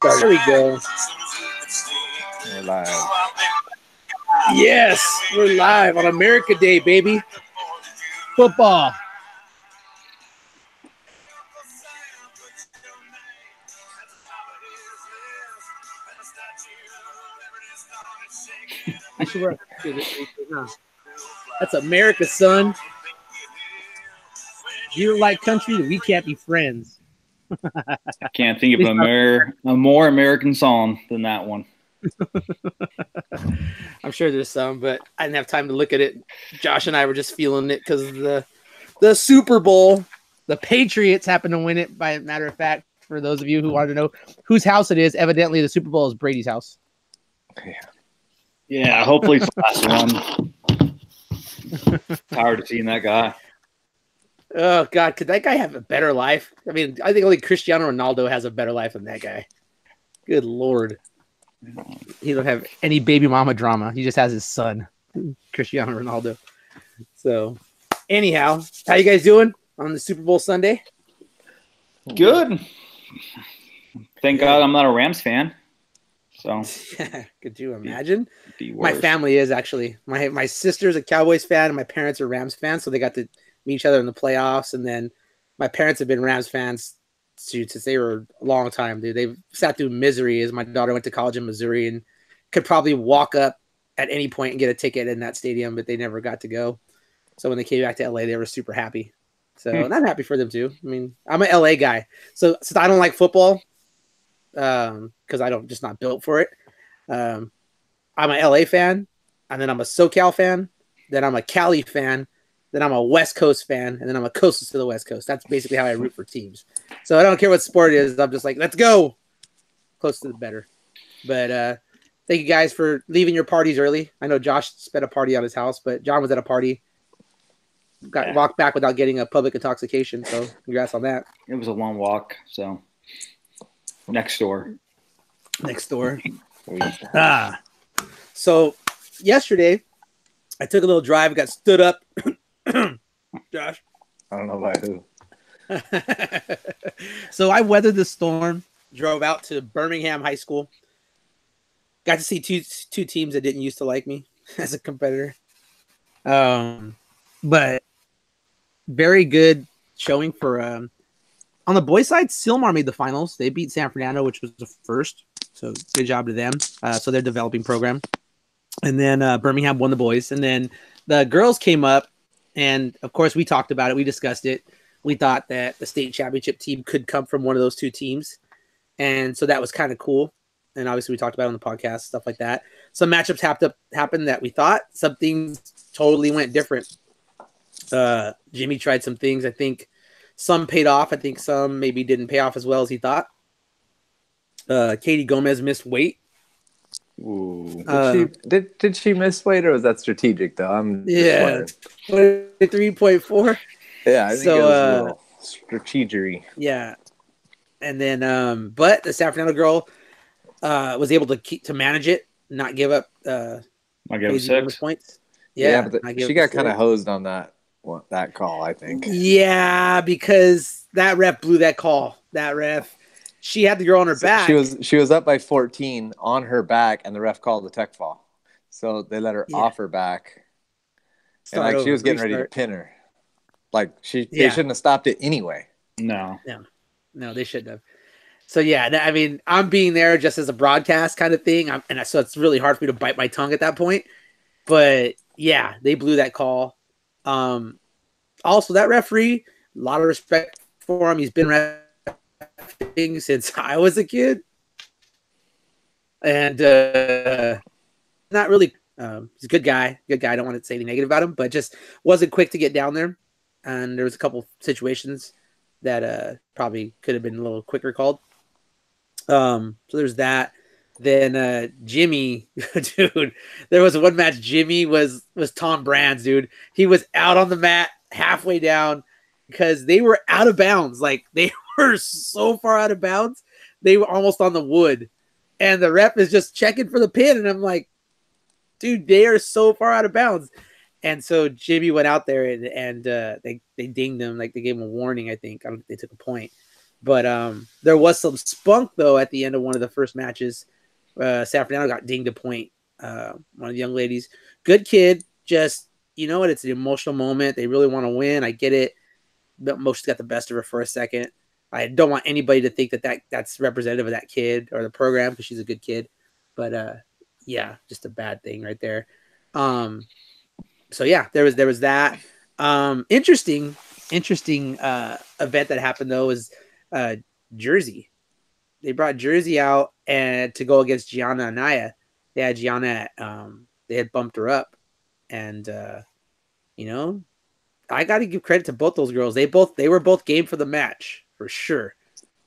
There we go. We're live. Yes, we're live on America Day, baby. Football. I should wear That's America, son. If you don't like country, we can't be friends. I can't think of a more American song than that one. I'm sure there's some, but I didn't have time to look at it. Josh and I were just feeling it because of the Super Bowl. The Patriots happened to win it, by a matter of fact. For those of you who want to know whose house it is, evidently the Super Bowl is Brady's house. Yeah, hopefully it's the last one. Tired of seeing that guy. Oh, God, could that guy have a better life? I mean, I think only Cristiano Ronaldo has a better life than that guy. Good Lord. He don't have any baby mama drama. He just has his son, Cristiano Ronaldo. So, anyhow, how you guys doing on the Super Bowl Sunday? Good. Thank God I'm not a Rams fan. So, could you imagine? My family is actually. My sister's a Cowboys fan, and my parents are Rams fans, so they got to meet each other in the playoffs. And then my parents have been Rams fans since they were a long time, dude. They've sat through misery as my daughter went to college in Missouri and could probably walk up at any point and get a ticket in that stadium, but they never got to go. So when they came back to LA, they were super happy. So and I'm happy for them too. I mean, I'm an LA guy. So since I don't like football, because I don't just not built for it. I'm an LA fan, and then I'm a SoCal fan, then I'm a Cali fan, then I'm a West Coast fan, and then I'm a coastal to the West Coast. That's basically how I root for teams. So I don't care what sport it is. I'm just like, let's go. Close to the better. But thank you guys for leaving your parties early. I know Josh spent a party on his house, but John was at a party. Walked back without getting a public intoxication. So congrats on that. It was a long walk. So next door. So yesterday I took a little drive, got stood up. Josh, I don't know by who. So I weathered the storm, drove out to Birmingham High School, got to see two teams that didn't used to like me as a competitor. But very good showing for on the boys' side. Silmar made the finals. They beat San Fernando, which was the first. So good job to them. So they're developing program. And then Birmingham won the boys. And then the girls came up. And, of course, we talked about it. We discussed it. We thought that the state championship team could come from one of those two teams. And so that was kind of cool. And obviously we talked about it on the podcast, stuff like that. Some matchups happened that we thought. Some things totally went different. Jimmy tried some things. I think some paid off. I think some maybe didn't pay off as well as he thought. Katie Gomez missed weight. Ooh. Did she miss weight, or was that strategic though? I'm 3.4. Yeah, I think it was a little strategery. Yeah, and then but the San Fernando girl was able to manage it, not give up. I gave 6 points. Yeah, but she got kind of hosed on that call, I think. Yeah, because that ref blew that call. That ref. She had the girl on her back. She was up by 14 on her back, and the ref called the tech fall. So they let her off her back. And she was getting ready to pin her. They shouldn't have stopped it anyway. No, they shouldn't have. So I mean, I'm being there just as a broadcast kind of thing, so it's really hard for me to bite my tongue at that point. But yeah, they blew that call. Also, that referee, a lot of respect for him. He's been since I was a kid, and not really. He's a good guy. I don't want to say anything negative about him, but just wasn't quick to get down there. And there was a couple situations that probably could have been a little quicker called. So there's that. Then Jimmy, dude, there was one match. Jimmy was Tom Brands, dude. He was out on the mat halfway down because they were out of bounds. Like they were so far out of bounds, they were almost on the wood, and the ref is just checking for the pin, and I'm like, dude, they are so far out of bounds. And so Jimmy went out there and they dinged him, like they gave him a warning. I think they took a point, But there was some spunk though at the end of one of the first matches. San Fernando got dinged a point. One of the young ladies, good kid, just you know what? It's an emotional moment. They really want to win. I get it. But most got the best of her for a second. I don't want anybody to think that's representative of that kid or the program because she's a good kid. But yeah, just a bad thing right there. So yeah, there was that. Interesting event that happened though was Jersey. They brought Jersey out and to go against Gianna Anaya. They had Gianna they had bumped her up. And you know, I gotta give credit to both those girls. They were both game for the match for sure.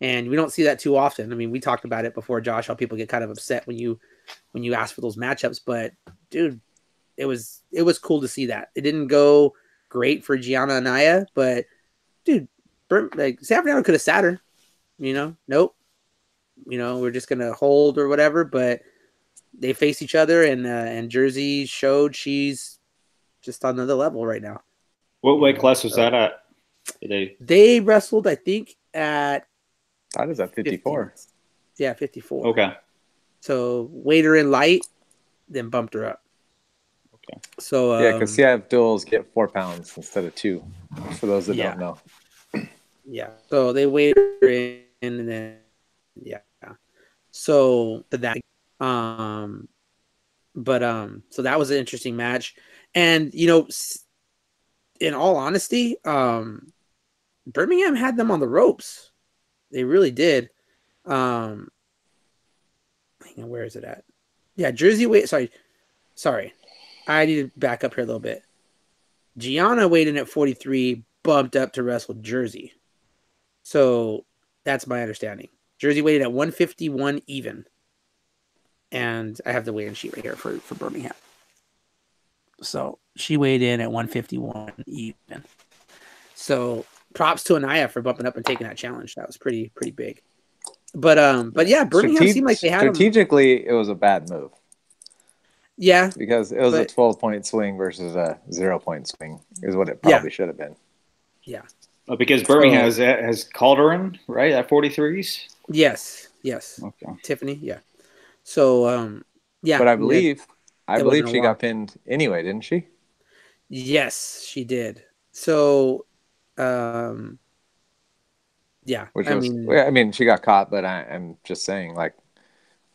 And we don't see that too often. I mean, we talked about it before, Josh, how people get kind of upset when you ask for those matchups. But dude, it was cool to see that. It didn't go great for Gianna Anaya, but dude, like San Fernando could have sat her. Nope. We're just gonna hold or whatever. But they face each other, and Jersey showed she's just on another level right now. What weight class was that at? They wrestled, I think, at. That is at 54. 50. Yeah, 54. Okay. So weighed her in light, then bumped her up. Okay. So yeah, because CIF duels get 4 pounds instead of 2. For those that don't know. Yeah. So they weighed her in, and then So that so that was an interesting match, and in all honesty, Birmingham had them on the ropes. They really did. Hang on, where is it at? Yeah, Jersey weight. Sorry. I need to back up here a little bit. Gianna weighed in at 43, bumped up to wrestle Jersey. So that's my understanding. Jersey weighed at 151 even. And I have the weigh-in sheet right here for Birmingham. So she weighed in at 151 even. So props to Anaya for bumping up and taking that challenge. That was pretty big. But yeah, Birmingham seemed like they had strategically it was a bad move. Yeah, because it was a 12-point swing versus a 0-point swing is what it probably should have been. Yeah, because Birmingham has Calderon right at 43s. Yes. Okay, Tiffany. Yeah. So yeah, but I believe she got pinned anyway, didn't she? Yes, she did. So yeah, I mean, she got caught, but I'm just saying, like,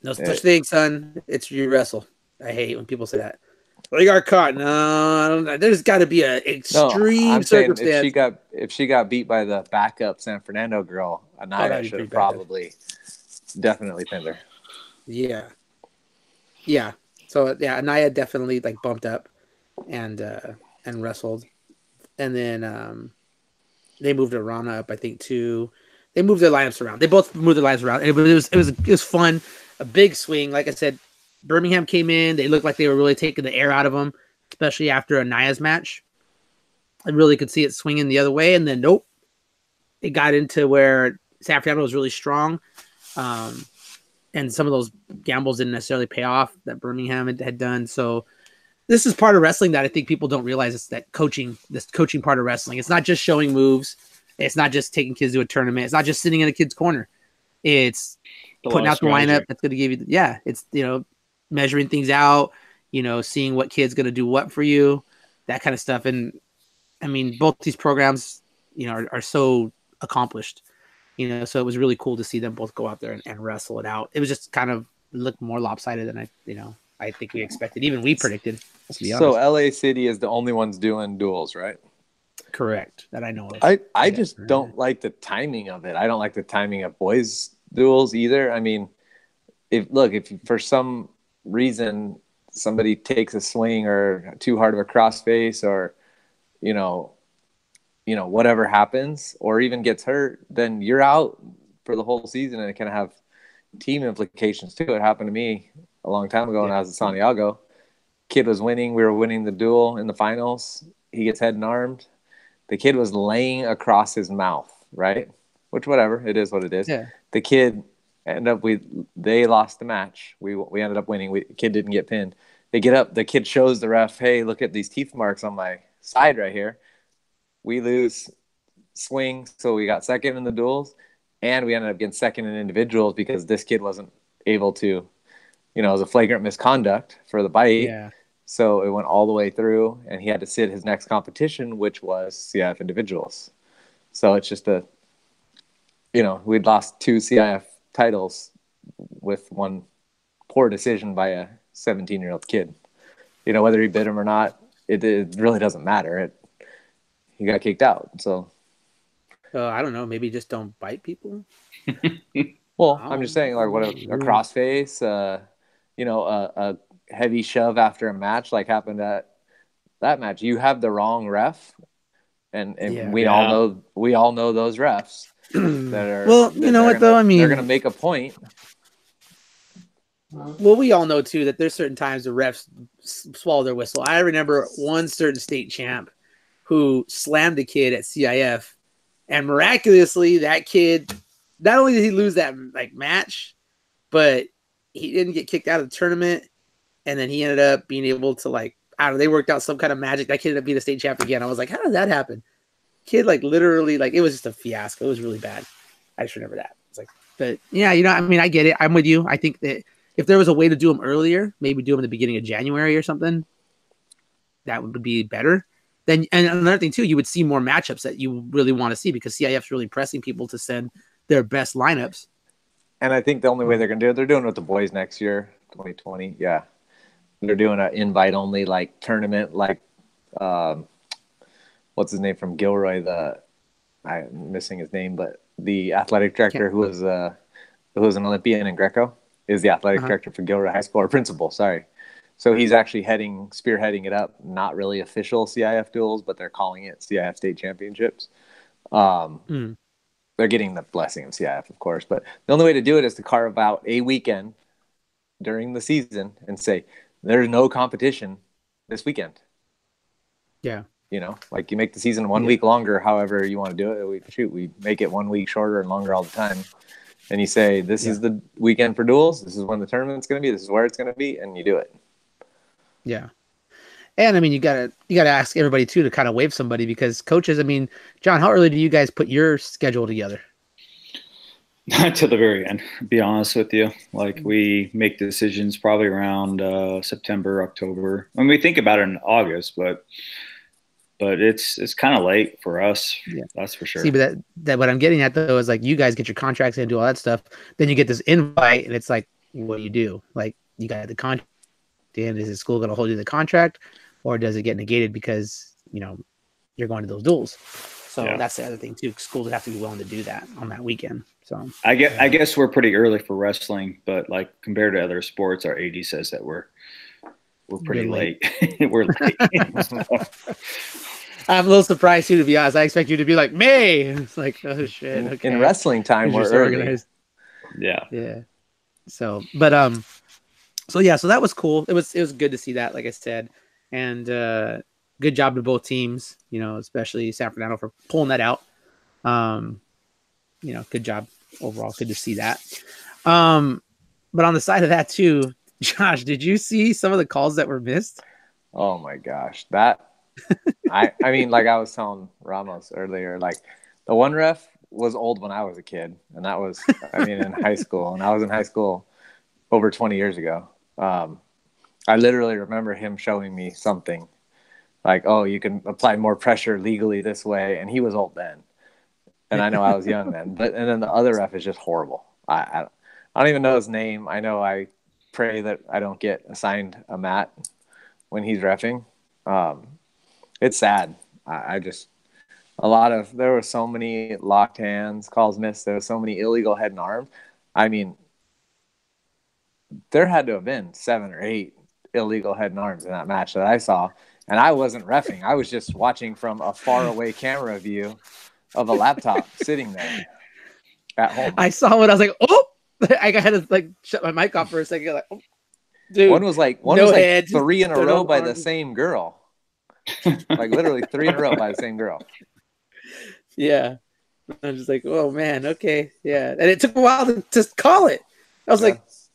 no such thing, son. It's you wrestle. I hate when people say that. Well, you got caught. No, there's got to be an extreme circumstance. If she got beat by the backup San Fernando girl, Anaya should have probably definitely pinned her. Yeah. So yeah, Anaya definitely like bumped up and wrestled, and then they moved Arana up, I think, too. They moved their lineups around. They both moved their lineups around. It was fun. A big swing. Like I said, Birmingham came in. They looked like they were really taking the air out of them, especially after Anaya's match. I really could see it swinging the other way, and then nope. It got into where San Fernando was really strong, and some of those gambles didn't necessarily pay off that Birmingham had done. So this is part of wrestling that I think people don't realize. It's that this coaching part of wrestling. It's not just showing moves. It's not just taking kids to a tournament. It's not just sitting in a kid's corner. It's putting out the lineup that's going to give you, it's, measuring things out, seeing what kid's going to do what for you, that kind of stuff. And I mean, both these programs, are so accomplished, so it was really cool to see them both go out there and wrestle it out. It was just kind of looked more lopsided than I think we expected. Even we predicted, to be honest. So LA City is the only ones doing duels, right? Correct. That I know of. I just don't like the timing of it. I don't like the timing of boys duels either. I mean, if for some reason somebody takes a swing or too hard of a crossface or, whatever happens or even gets hurt, then you're out for the whole season, and it can have team implications too. It happened to me a long time ago when I was at Santiago. Kid was winning. We were winning the duel in the finals. He gets head and armed. The kid was laying across his mouth, right? Which, whatever, it is what it is. Yeah. The kid they lost the match. We ended up winning. The kid didn't get pinned. They get up. The kid shows the ref, hey, look at these teeth marks on my side right here. We lose swing, so we got second in the duels. and we ended up getting second in individuals because this kid wasn't able to, it was a flagrant misconduct for the bite. Yeah. So it went all the way through, and he had to sit his next competition, which was CIF individuals. So it's just we'd lost 2 CIF titles with one poor decision by a 17-year-old kid. Whether he bid him or not, it really doesn't matter. He got kicked out. So I don't know. Maybe just don't bite people. Well, I'm just saying, like, what a crossface, a heavy shove after a match, like happened at that match. You have the wrong ref, and we all know those refs that are. Well, you know what though? I mean, they're gonna make a point. Well, we all know too that there's certain times the refs swallow their whistle. I remember one certain state champ who slammed a kid at CIF, and miraculously that kid, not only did he lose that match, but he didn't get kicked out of the tournament, and then he ended up being able to they worked out some kind of magic. That kid ended up being a state champ again. I was like, how did that happen? Kid literally it was just a fiasco. It was really bad. I just remember that. It's but yeah, I mean, I get it. I'm with you. I think that if there was a way to do them earlier, maybe do them in the beginning of January or something, that would be better. Then, and another thing too, you would see more matchups that you really want to see because CIF's really pressing people to send their best lineups. And I think the only way they're going to do it, they're doing it with the boys next year, 2020. Yeah. They're doing an invite only tournament, what's his name from Gilroy? I'm missing his name, but the athletic director who was an Olympian in Greco is the athletic director for Gilroy High School, or principal, sorry. So he's actually spearheading it up, not really official CIF duels, but they're calling it CIF state championships. They're getting the blessing of CIF, of course, but the only way to do it is to carve out a weekend during the season and say, there's no competition this weekend. Yeah. You make the season 1 week longer, however you want to do it. We make it 1 week shorter and longer all the time. And you say, this is the weekend for duels. This is when the tournament's going to be. This is where it's going to be. And you do it. Yeah. And I mean, you gotta ask everybody too to kind of waive somebody because coaches, I mean, John, how early do you guys put your schedule together? To the very end, to be honest with you. We make decisions probably around September, October. I mean, we think about it in August, but it's kind of late for us. Yeah. That's for sure. See, but that what I'm getting at though is you guys get your contracts in, do all that stuff. Then you get this invite, and it's what do you do? You got the contract. And is the school going to hold you the contract, or does it get negated because you're going to those duels? So that's the other thing too. Schools would have to be willing to do that on that weekend. So I guess we're pretty early for wrestling, but compared to other sports, our AD says that we're pretty late. We're late. I'm a little surprised too, to be honest. I expect you to be May. It's oh shit. Okay. In wrestling time, we're early. Organized. Yeah. Yeah. So, but so yeah, so that was cool. It was good to see that, like I said, and good job to both teams. Especially San Fernando for pulling that out. Good job overall. Good to see that. But on the side of that too, Josh, did you see some of the calls that were missed? Oh my gosh, that I mean, I was telling Ramos earlier, the one ref was old when I was a kid, and that was in high school, and I was in high school over 20 years ago. I literally remember him showing me something oh, you can apply more pressure legally this way. And he was old then. And I know I was young then. And then the other ref is just horrible. I don't even know his name. I know I pray that I don't get assigned a mat when he's reffing. It's sad. There were so many locked hands, calls missed. There were so many illegal head and arms. I mean, there had to have been 7 or 8 illegal head and arms in that match that I saw. And I wasn't reffing. I was just watching from a faraway camera view of a laptop sitting there at home. I saw it. I was like, oh, I had to shut my mic off for a second. Oh, dude, one was 3 in a row by the same girl. Literally 3 in a row by the same girl. Yeah. I'm just oh man, okay. Yeah. And it took a while to call it. I was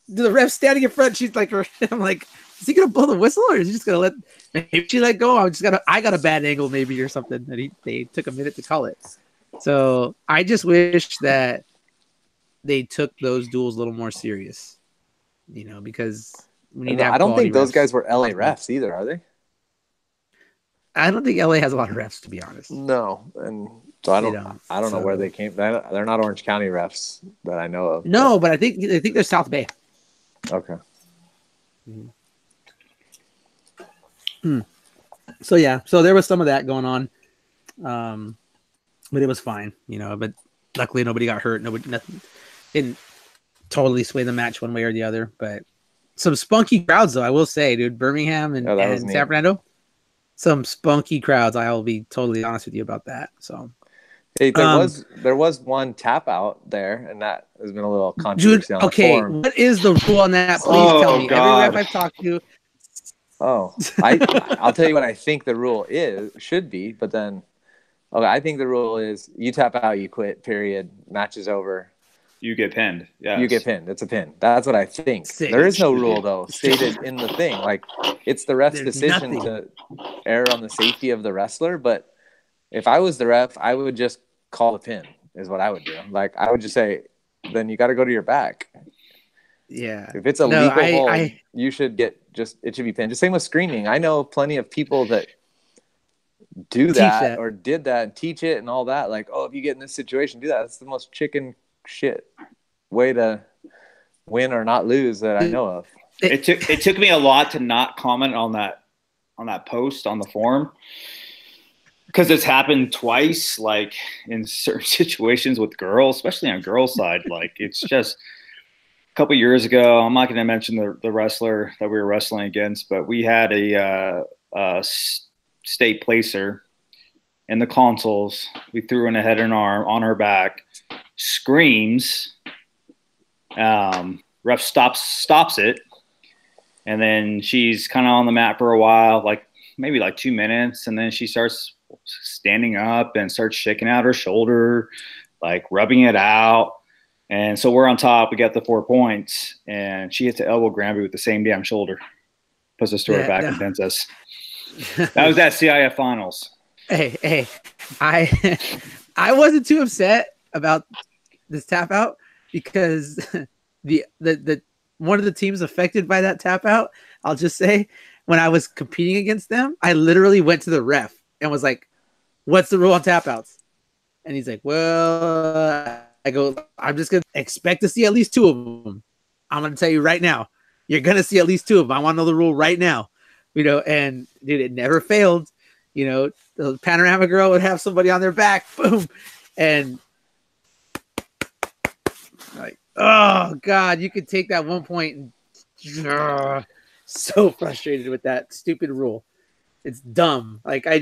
the ref standing in front. She's I'm is he gonna blow the whistle, or is he just gonna maybe she let go? I got a bad angle maybe or something. And they took a minute to call it. So I just wish that they took those duels a little more serious, because we need to have I don't think those refs. guys were LA refs either, are they? I don't think LA has a lot of refs, to be honest. No, and so I don't know where they came. They're not Orange County refs that I know of. No, but I think they're South Bay. Okay. So yeah, so there was some of that going on, but it was fine, But luckily, nobody got hurt. Nothing didn't totally sway the match one way or the other. But some spunky crowds, though, I will say, dude. Birmingham and San Fernando, some spunky crowds. I will be totally honest with you about that. So, hey, there was one tap out there, and that has been a little controversy on the forum. What is the rule on that? Please tell me. God. Every ref I've talked to. Oh, I'll tell you what I think the rule should be, but then, okay, I think the rule is you tap out, you quit. Period. Match is over. You get pinned. Yeah, you get pinned. It's a pin. That's what I think. There is no rule though stated in the thing. Like it's the ref's decision to err on the safety of the wrestler. But if I was the ref, I would just call the pin. Is what I would do. Like I would just say, then you got to go to your back. Yeah. If it's a legal hold, you should get it should be pinned. Just same with screaming. I know plenty of people that do that or did that and teach it and all that. Like, oh, if you get in this situation, do that. That's the most chicken shit way to win or not lose that I know of. It took me a lot to not comment on that post on the forum because it's happened twice, like in certain situations with girls, especially on girls' side. Like it's just a couple years ago. I'm not going to mention the wrestler that we were wrestling against, but we had a state placer in the consoles. We threw in a head and arm on her back. Screams. Ref stops it, and then she's kind of on the mat for a while, maybe 2 minutes, and then she starts standing up and starts shaking out her shoulder, like rubbing it out. And so we're on top. We got the 4 points, and she hits the elbow Granby with the same damn shoulder, puts us to her back and pins us. That was at CIF Finals. Hey, I wasn't too upset about this tap out because the one of the teams affected by that tap out, I'll just say, when I was competing against them, I literally went to the ref and was like, "What's the rule on tap outs?" And he's like, "Well," I go, "I'm just gonna expect to see at least 2 of them. I'm gonna tell you right now, you're gonna see at least 2 of them. I want to know the rule right now." And dude, it never failed. The Panorama girl would have somebody on their back, boom, and like, oh God, you could take that 1 point and so frustrated with that stupid rule. It's dumb. Like I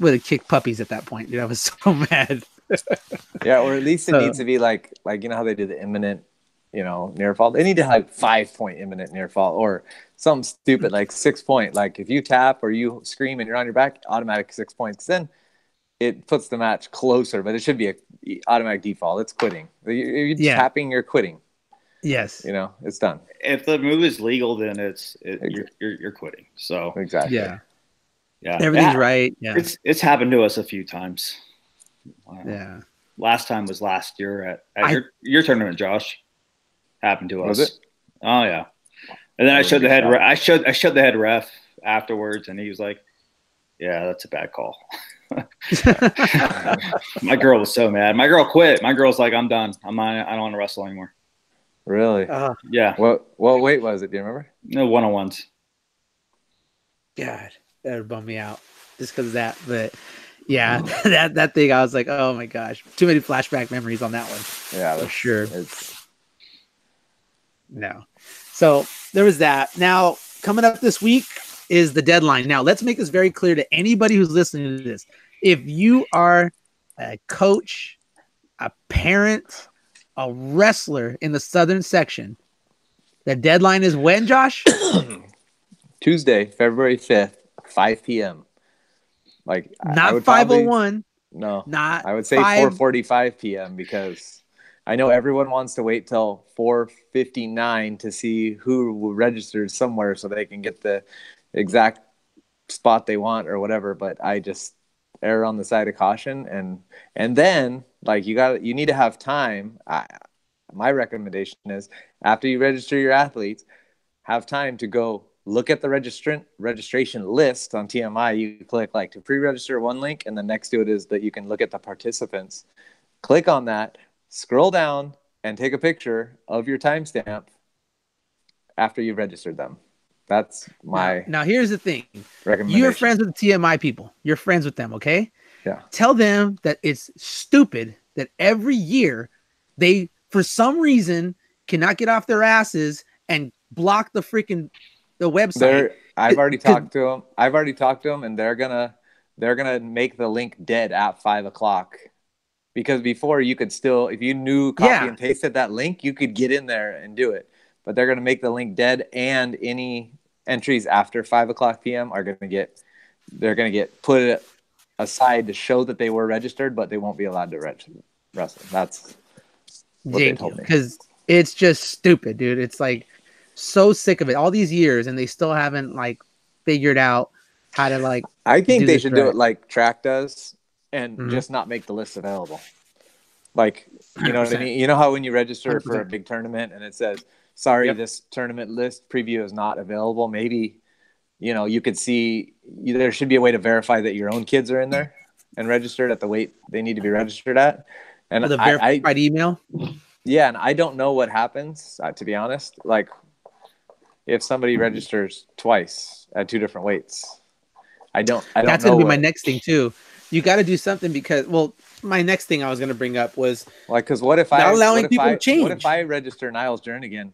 would have kicked puppies at that point, dude. I was so mad. Yeah, or at least it needs to be like how they do the imminent, near fall. They need to have 5 point imminent near fall or something stupid like 6 point. Like if you tap or you scream and you're on your back, automatic 6 points. Then it puts the match closer, but it should be a automatic default. It's quitting. You're tapping, you're quitting. Yes. It's done. If the move is legal, then you're quitting. So exactly. Yeah. Yeah. Everything's right. Yeah. It's happened to us a few times. Yeah. Last time was last year at your tournament, Josh. Happened to us. Was it? Oh yeah. And then I showed the head ref afterwards, and he was like, "Yeah, that's a bad call." My girl was so mad. My girl quit. My girl's like, "I'm done. I don't want to wrestle anymore." Really? Yeah. What weight was it? Do you remember? No, 1-on-1s. God, that would bum me out just because of that. But yeah, that thing, I was like, oh my gosh, too many flashback memories on that one. Yeah, for sure. No. So there was that. Now, coming up this week is the deadline. Now, let's make this very clear to anybody who's listening to this. If you are a coach, a parent, a wrestler in the Southern section, the deadline is when, Josh? Tuesday, February 5th, 5 p.m. Like not 5:01. No, not. I would say 4:45 p.m. because I know everyone wants to wait till 4:59 to see who registered somewhere so they can get the exact spot they want or whatever. But err on the side of caution. And then like you need to have time. My recommendation is after you register your athletes, have time to go look at the registration list on TMI. You click like to pre-register one link, and the next to it is that you can look at the participants. Click on that, scroll down, and take a picture of your timestamp after you've registered them. That's my now here's the thing. Recommendation. You're friends with the TMI people. You're friends with them, okay? Yeah. Tell them that it's stupid that every year they, for some reason, cannot get off their asses and block the website. I've already talked to them, and they're gonna make the link dead at 5:00. Because before you could still, if you knew copy and pasted that link, you could get in there and do it. But they're going to make the link dead, and any entries after 5:00 p.m. are going to get put aside to show that they were registered, but they won't be allowed to wrestle. That's what they told me. Because it's just stupid, dude. It's like so sick of it. All these years, and they still haven't like figured out how to like. I think they should do it like Track does, and just not make the list available. Like, you know 100%. What I mean? You know how when you register 100%. For a big tournament and it says, sorry, this tournament list preview is not available. Maybe, you know, you could see there should be a way to verify that your own kids are in there and registered at the weight they need to be registered at. And the verified email? Yeah, and I don't know what happens, to be honest. Like, if somebody registers twice at 2 different weights. I don't That's going to be my next thing, too. You got to do something because, well, my next thing I was going to bring up was like, because what if not allowing people to change? What if I register Niles Jernigan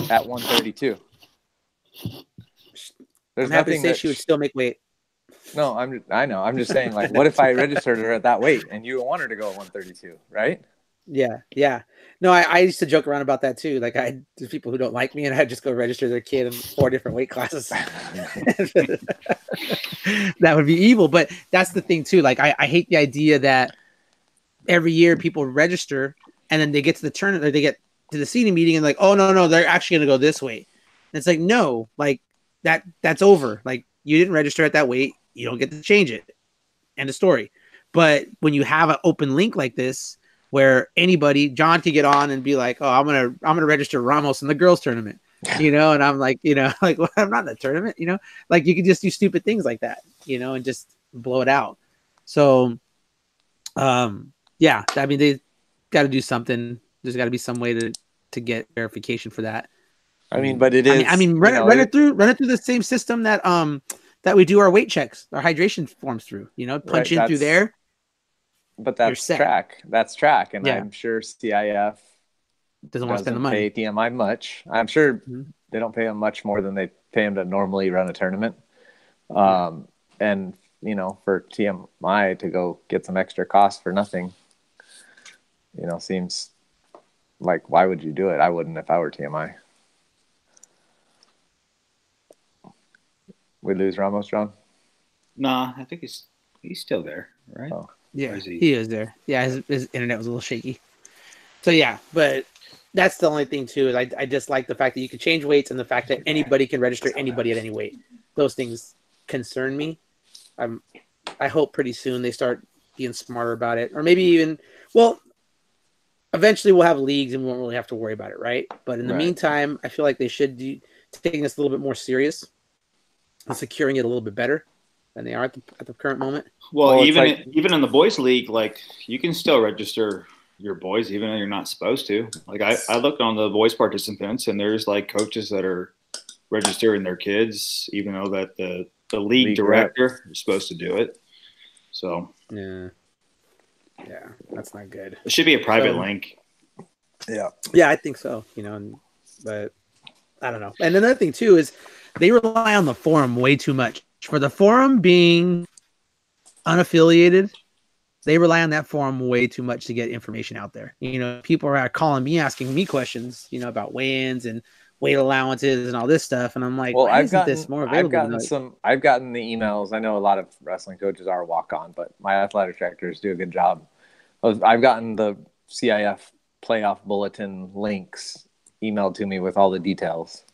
at 132? I'm happy to say she would still make weight. No, I know. I'm just saying, like, what if I registered her at that weight and you want her to go at 132, right? Yeah. No, I used to joke around about that too. Like, there's people who don't like me, and I'd just go register their kid in 4 different weight classes. That would be evil. But that's the thing too. Like, I hate the idea that every year people register and then they get to the tournament, or they get to the seating meeting and like, oh no, they're actually going to go this way. And it's like, no, like that's over. Like, you didn't register at that weight. You don't get to change it. End of story. But when you have an open link like this, where anybody, John could get on and be like, oh, I'm gonna register Ramos in the girls tournament, you know, and I'm like, you know, like, well, I'm not in the tournament, you know, like you could just do stupid things like that, you know, and just blow it out. So, yeah, I mean, they got to do something. There's got to be some way to get verification for that. I mean, but it is. I mean, run it through the same system that we do our weight checks, our hydration forms through. You know, punch in through there. But that's track. That's track, and I'm sure CIF doesn't want to spend the money. Pay TMI much. I'm sure they don't pay them much more than they pay them to normally run a tournament. And you know, for TMI to go get some extra cost for nothing, you know, seems like, why would you do it? I wouldn't if I were TMI. We lose Ramos, John? Nah, I think he's still there, right? Oh. Yeah, he is there. Yeah, his internet was a little shaky. So yeah, but that's the only thing too. Is I just like the fact that you can change weights and the fact that anybody can register anybody at any weight. Those things concern me. I hope pretty soon they start being smarter about it, or maybe even, well, eventually we'll have leagues and we won't really have to worry about it, right? But in the meantime, I feel like they should be taking this a little bit more serious and securing it a little bit better than they are at the current moment. Well, even in the boys league, like, you can still register your boys even though you're not supposed to. Like, I looked on the boys participants, and there's like coaches that are registering their kids even though that the league director is supposed to do it. So yeah, that's not good. It should be a private link. Yeah, I think so. You know, but I don't know. And another thing too is they rely on the forum way too much. For the forum being unaffiliated, they rely on that forum way too much to get information out there. You know, people are calling me, asking me questions, you know, about weigh-ins and weight allowances and all this stuff. And I'm like, well, I've gotten the emails. I know a lot of wrestling coaches are walk-on, but my athletic directors do a good job. I've gotten the CIF playoff bulletin links emailed to me with all the details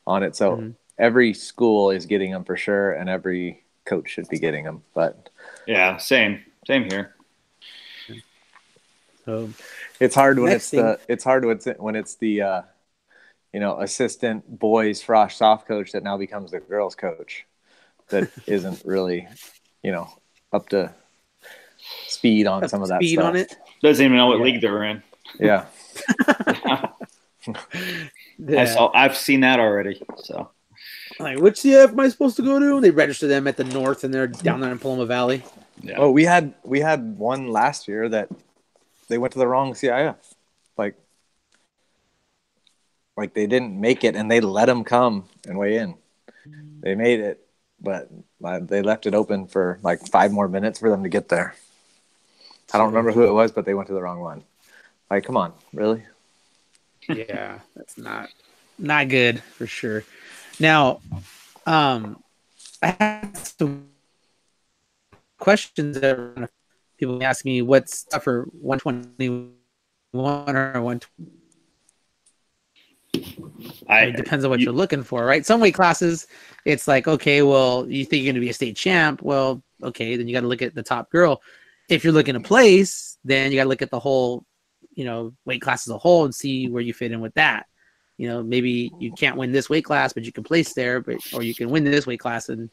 on it. So every school is getting them for sure, and every coach should be getting them. But Yeah, same here. So it's hard when it's the assistant boys frosh soft coach that now becomes the girls coach that isn't really, up to speed on some of that stuff. On it. Doesn't even know what league they're in. Yeah. I've seen that already. So, like, which CIF am I supposed to go to? They register them at the north, and they're down there in Paloma Valley. Yeah. Oh, we had one last year that they went to the wrong CIF. Like they didn't make it, and they let them come and weigh in. They made it, but they left it open for like 5 more minutes for them to get there. I don't remember who it was, but they went to the wrong one. Like, come on, really? Yeah, that's not good for sure. Now, I have some questions that people ask me what's tougher, 121 or 120. It depends on what you're looking for, right? Some weight classes, it's like, okay, well, you think you're going to be a state champ. Well, okay, then you got to look at the top girl. If you're looking to place, then you got to look at the whole, weight class as a whole and see where you fit in with that. Maybe you can't win this weight class, but you can place there, or you can win this weight class, and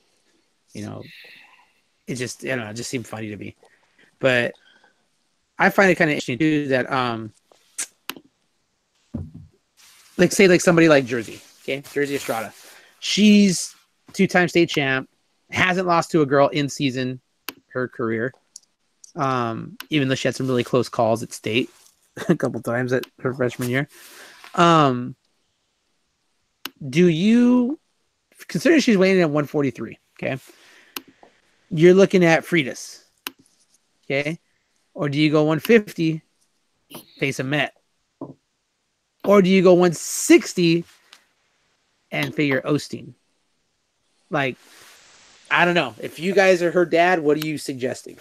it just, it just seemed funny to me. But I find it kind of interesting too that say somebody like Jersey, okay, Jersey Estrada, she's 2-time state champ, hasn't lost to a girl in season her career, even though she had some really close calls at state a couple times at her freshman year. Do you consider she's weighing in at 143? Okay, you're looking at Freitas, okay, or do you go 150, face a Met? Or do you go 160 and figure Osteen? Like, I don't know. If you guys are her dad, what are you suggesting?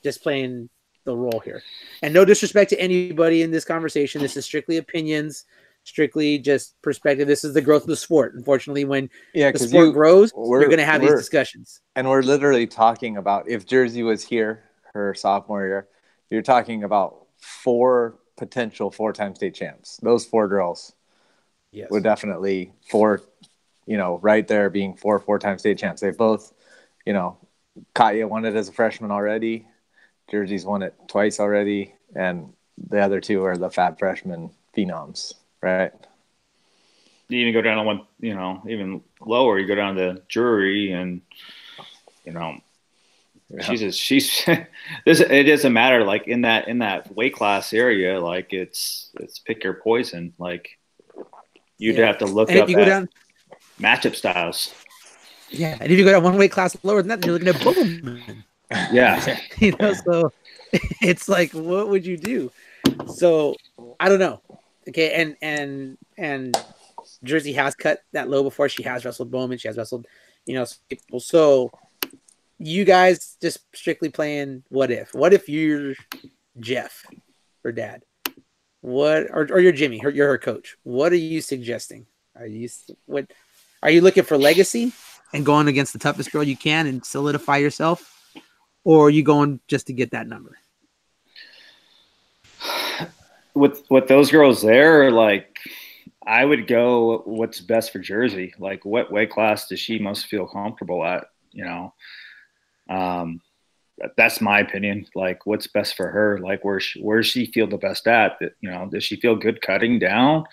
Just playing the role here. And no disrespect to anybody in this conversation. This is strictly opinions, strictly just perspective. This is the growth of the sport. Unfortunately, when the sport grows, you're going to have these discussions. And we're literally talking about, if Jersey was here, her sophomore year, you're talking about 4 potential 4-time state champs. Those 4 girls would definitely right there being 4-time state champs. They both, Katya won it as a freshman already. Jersey's won it twice already. And the other 2 are the fab freshman phenoms, right? You even go down to one, even lower, you go down to Jury and, she's it doesn't matter, like in that weight class area, like it's pick your poison. Like you'd have to look up at matchup styles. Yeah, and if you go down one weight class lower than that, you're looking at Bowman. Yeah. So it's like, what would you do? So I don't know. Okay, and Jersey has cut that low before. She has wrestled Bowman. She has wrestled, people. So you guys just strictly playing what if you're Jeff or dad, or you're Jimmy, you're her coach. What are you suggesting? Are you looking for legacy and going against the toughest girl you can and solidify yourself, or are you going just to get that number? With those girls there, like I would go what's best for Jersey. Like what weight class does she most feel comfortable at? That's my opinion. Like what's best for her, like where she feel the best at, does she feel good cutting down?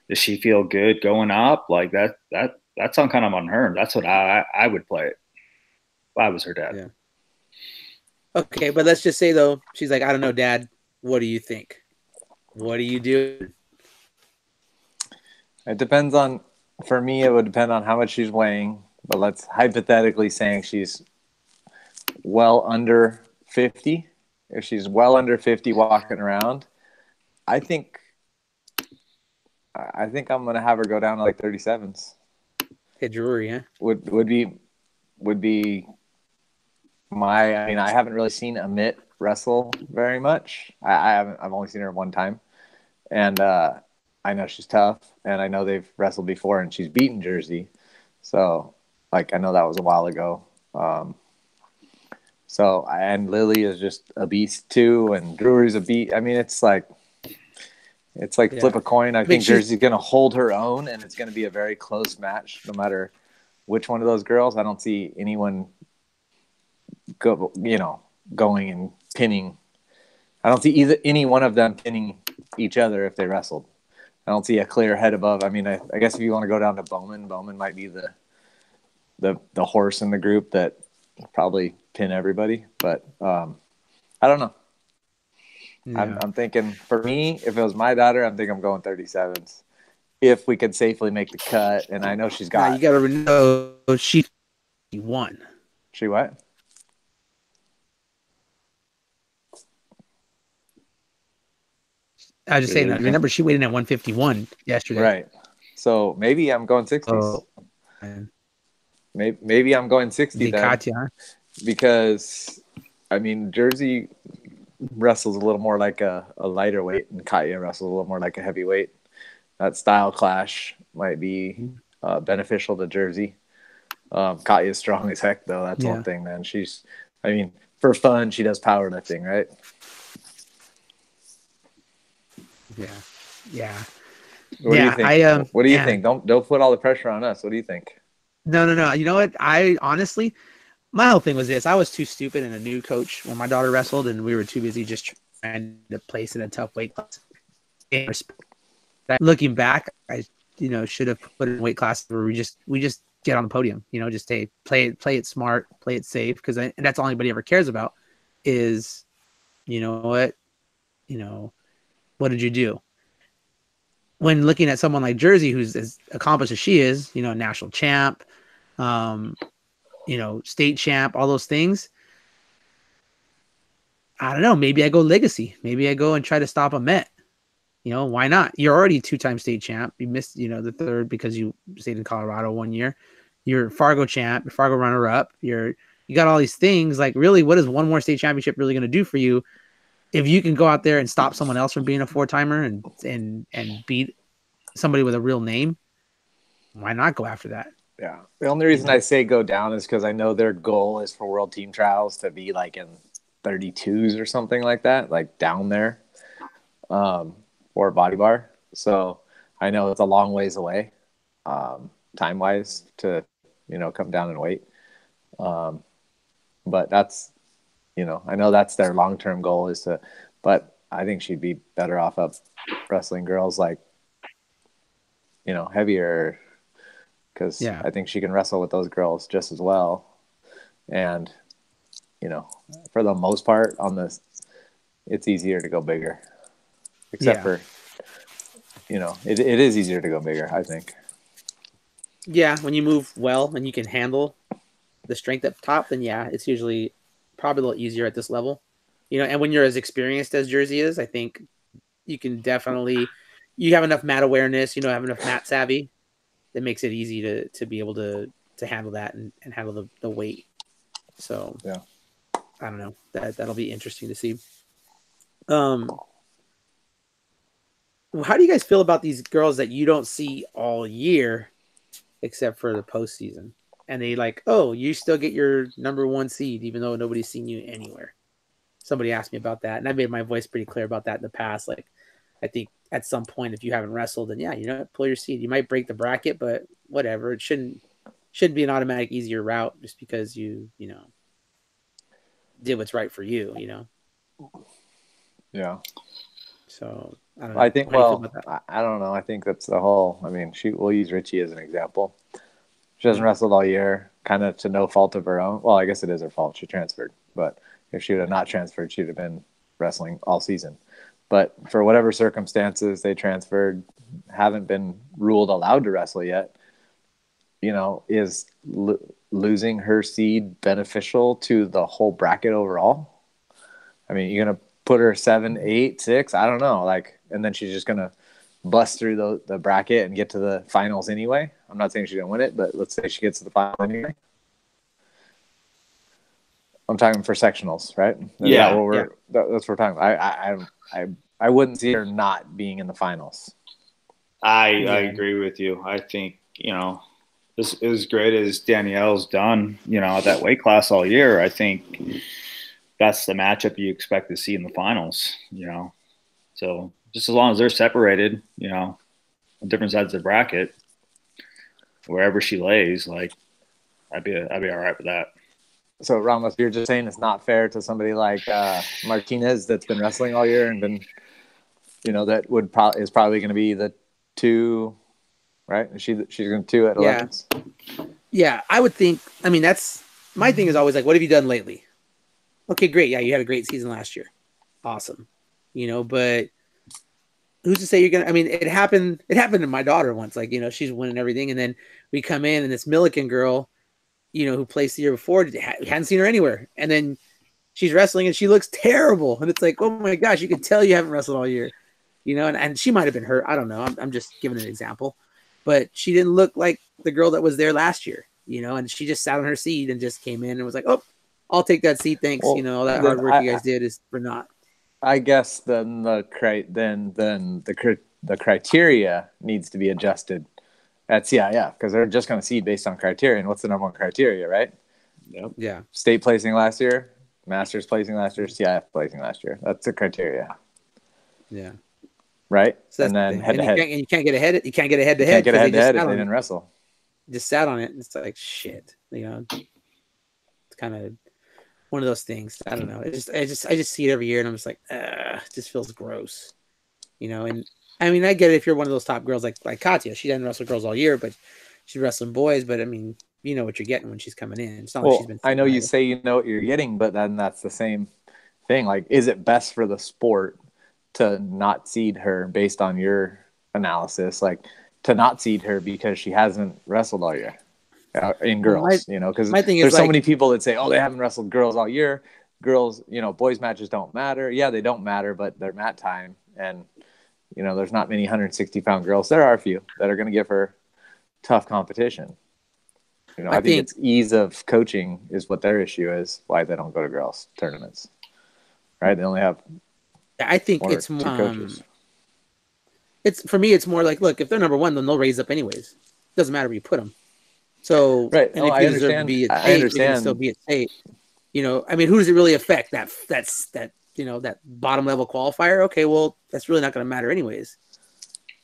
Does she feel good going up? Like that's on kind of on her. That's what I would play it if I was her dad. Yeah. Okay. But let's just say though, she's like, I don't know, Dad, what do you think? What do you do? It depends for me, it would depend on how much she's weighing, but let's hypothetically saying she's well under 50. If she's well under 50 walking around, I think I'm going to have her go down to like 37s. Hit Drury, huh? Would be my, I haven't really seen Amit wrestle very much. I've only seen her one time. And I know she's tough, and I know they've wrestled before, and she's beaten Jersey. So, I know that was a while ago. So, and Lily is just a beast too, and Drury's a beast. I mean, it's like flip a coin. I think Jersey's going to hold her own, and it's going to be a very close match, no matter which one of those girls. I don't see anyone going and pinning. I don't see any one of them pinning each other if they wrestled. I don't see a clear head above. I mean, I guess if you want to go down to Bowman might be the horse in the group that probably pin everybody, but I don't know. Yeah. I'm thinking, for me, if it was my daughter, I'm thinking I'm going 37s. If we could safely make the cut, and I know she's got. Now you got to know she won. She what? I was just saying that. Remember, she weighed in at 151 yesterday. Right. So maybe I'm going 60s. Maybe I'm going 60 then. Katya. Because, I mean, Jersey wrestles a little more like a lighter weight, and Katya wrestles a little more like a heavyweight. That style clash might be beneficial to Jersey. Katya's strong as heck, though. That's one thing, man. For fun, she does powerlifting, right? Yeah. What do you think? What do you think? Don't put all the pressure on us. What do you think? No. You know what? I honestly, my whole thing was this. I was too stupid and a new coach when my daughter wrestled, and we were too busy just trying to place in a tough weight class. Looking back, I should have put in weight class where we just get on the podium. Just play it smart, play it safe, because that's all anybody ever cares about is, what did you do? When looking at someone like Jersey, who's as accomplished as she is, national champ, state champ, all those things. I don't know. Maybe I go legacy. Maybe I go and try to stop a Met. Why not? You're already 2-time state champ. You missed, the third because you stayed in Colorado 1 year. You're Fargo champ, you're Fargo runner up. You got all these things. Like, really, what is one more state championship really going to do for you? If you can go out there and stop someone else from being a 4-timer and beat somebody with a real name, why not go after that? Yeah. The only reason I say go down is because I know their goal is for World Team Trials to be like in 32s or something like that, like down there, or body bar. So I know it's a long ways away, time wise, to come down in weight. But that's. I know that's their long-term goal but I think she'd be better off up wrestling girls like, heavier, because I think she can wrestle with those girls just as well. And, for the most part it's easier to go bigger, except for, it is easier to go bigger, I think. Yeah. When you move well and you can handle the strength up top, then it's usually probably a little easier at this level, and when you're as experienced as Jersey is, I think you can definitely, you have enough mat awareness, have enough mat savvy that makes it easy to be able to handle that and handle the weight. So I don't know, that'll be interesting to see. How do you guys feel about these girls that you don't see all year except for the postseason? And they you still get your number 1 seed, even though nobody's seen you anywhere. Somebody asked me about that, and I made my voice pretty clear about that in the past. I think at some point, if you haven't wrestled, then pull your seed. You might break the bracket, but whatever. It shouldn't be an automatic easier route just because you did what's right for you. Yeah. So I don't know. I think. Well, I don't know. I think that's the whole. I mean, we'll use Richie as an example. She hasn't wrestled all year, kind of to no fault of her own. Well, I guess it is her fault. She transferred. But if she would have not transferred, she'd have been wrestling all season. But for whatever circumstances, they transferred, haven't been ruled allowed to wrestle yet. Is losing her seed beneficial to the whole bracket overall? I mean, you're going to put her 7, 8, 6? I don't know. And then she's just going to bust through the bracket and get to the finals anyway. I'm not saying she's gonna win it, but let's say she gets to the final anyway. I'm talking for sectionals, right? That's what we're talking about. I wouldn't see her not being in the finals. I agree with you. I think as great as Danielle's done, at that weight class all year, I think that's the matchup you expect to see in the finals, So just as long as they're separated, on different sides of the bracket, wherever she lays, like I'd be all right with that. So Ramos, you're just saying it's not fair to somebody like Martinez that's been wrestling all year and been, that is probably going to be the 2, right? She's going to 2 at 11s. Yeah, I would think. I mean, that's my thing is always like, what have you done lately? Okay, great. Yeah, you had a great season last year. Awesome. But who's to say you're gonna? I mean, it happened. It happened to my daughter once. Like, she's winning everything, and then we come in, and this Milliken girl, who placed the year before, hadn't seen her anywhere, and then she's wrestling, and she looks terrible, and it's like, oh my gosh, you can tell you haven't wrestled all year, and she might have been hurt. I don't know. I'm just giving an example, but she didn't look like the girl that was there last year, and she just sat on her seat and just came in and was like, oh, I'll take that seat, thanks. Well, all that hard work you guys did is for naught. I guess then the criteria needs to be adjusted at CIF because they're just going to seed based on criteria. And what's the number one criteria, right? Yep. Yeah. State placing last year, Masters placing last year, CIF placing last year. That's the criteria. Yeah. Right. So and then head to head. You can't get ahead. You can't get a head to head. You can't get a head to head if they didn't wrestle. Just sat on it. And it's like shit. It's kind of one of those things. I don't know. I just see it every year, and I'm just like, it just feels gross, And I mean, I get it if you're one of those top girls like Katya. She doesn't wrestle girls all year, but she's wrestling boys. But I mean, you know what you're getting when she's coming in. It's not like she's been. I know you say you know what you're getting, but then that's the same thing. Like, is it best for the sport to not seed her based on your analysis? Like, to not seed her because she hasn't wrestled all year? In girls, because there's so many people that say, oh, they haven't wrestled girls all year. Girls, boys matches don't matter. Yeah, they don't matter, but they're mat time. And, there's not many 160-pound girls. There are a few that are going to give her tough competition. I think it's ease of coaching is what their issue is, why they don't go to girls tournaments. Right? They only have I think it's more, coaches. For me, it's more like, look, if they're number one, then they'll raise up anyways. Doesn't matter where you put them. So, right. And if you deserve to be at state, you can still be at state. I mean, who does it really affect? That bottom level qualifier. Okay, well, that's really not going to matter anyways.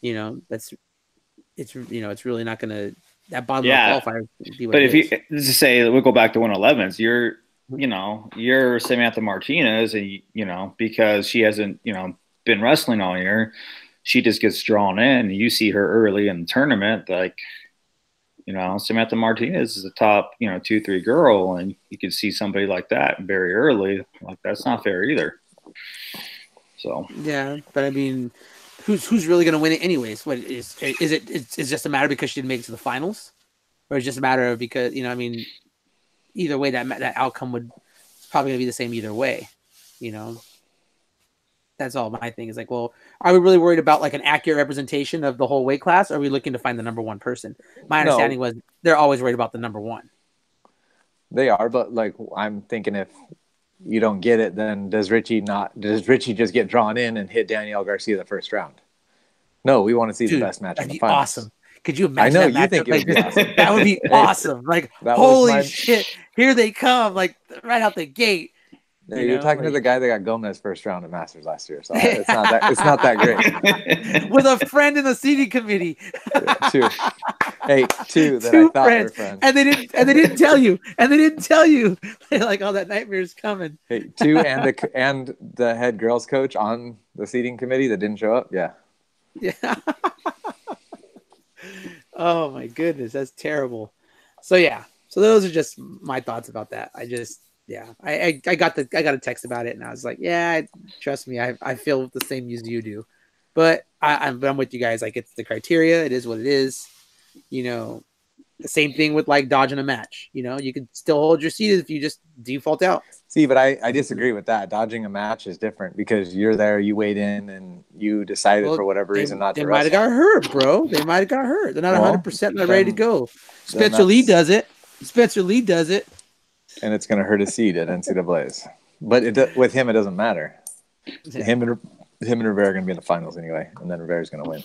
It's really not going to that bottom level qualifier. But if you just say we'll go back to 111s, you're Samantha Martinez, and because she hasn't been wrestling all year, she just gets drawn in. You see her early in the tournament, like. Samantha Martinez is a top, 2-3 girl, and you can see somebody like that very early. Like, that's not fair either. So yeah, but I mean, who's really going to win it anyways? What is it? It's just a matter because she didn't make it to the finals, or it's just a matter of because I mean, either way that outcome would probably going to be the same either way. That's all my thing is like, well, are we really worried about like an accurate representation of the whole weight class? Or are we looking to find the number one person? My understanding was they're always worried about the number one. They are, but like, I'm thinking if you don't get it, then does Richie just get drawn in and hit Danielle Garcia the first round? No, we want to see the best match in the finals. Awesome. Could you imagine? I know you think it would be awesome. That would be awesome. Like, holy shit, here they come! Like right out the gate. You're talking to the guy that got Gomez first round at Masters last year, so it's not that great. With a friend in the seating committee. Two that I thought were friends, and they didn't tell you, They're like, oh, that nightmare's coming. Hey, two and the head girls coach on the seating committee that didn't show up. Yeah. Oh my goodness, that's terrible. So those are just my thoughts about that. I got a text about it, and I was like, yeah, trust me, I feel the same as you do, but I'm with you guys. Like, it's the criteria. It is what it is. The same thing with like dodging a match. You can still hold your seat if you just default out. See, but I disagree with that. Dodging a match is different because you're there, you weighed in, and you decided for whatever reason not to wrestle. They might have got hurt, bro. They might have got hurt. They're not 100% not ready to go. Spencer Lee does it. And it's going to hurt his seed at NCAA's. But with him, it doesn't matter. Yeah. Him and Rivera are going to be in the finals anyway, and then Rivera's going to win.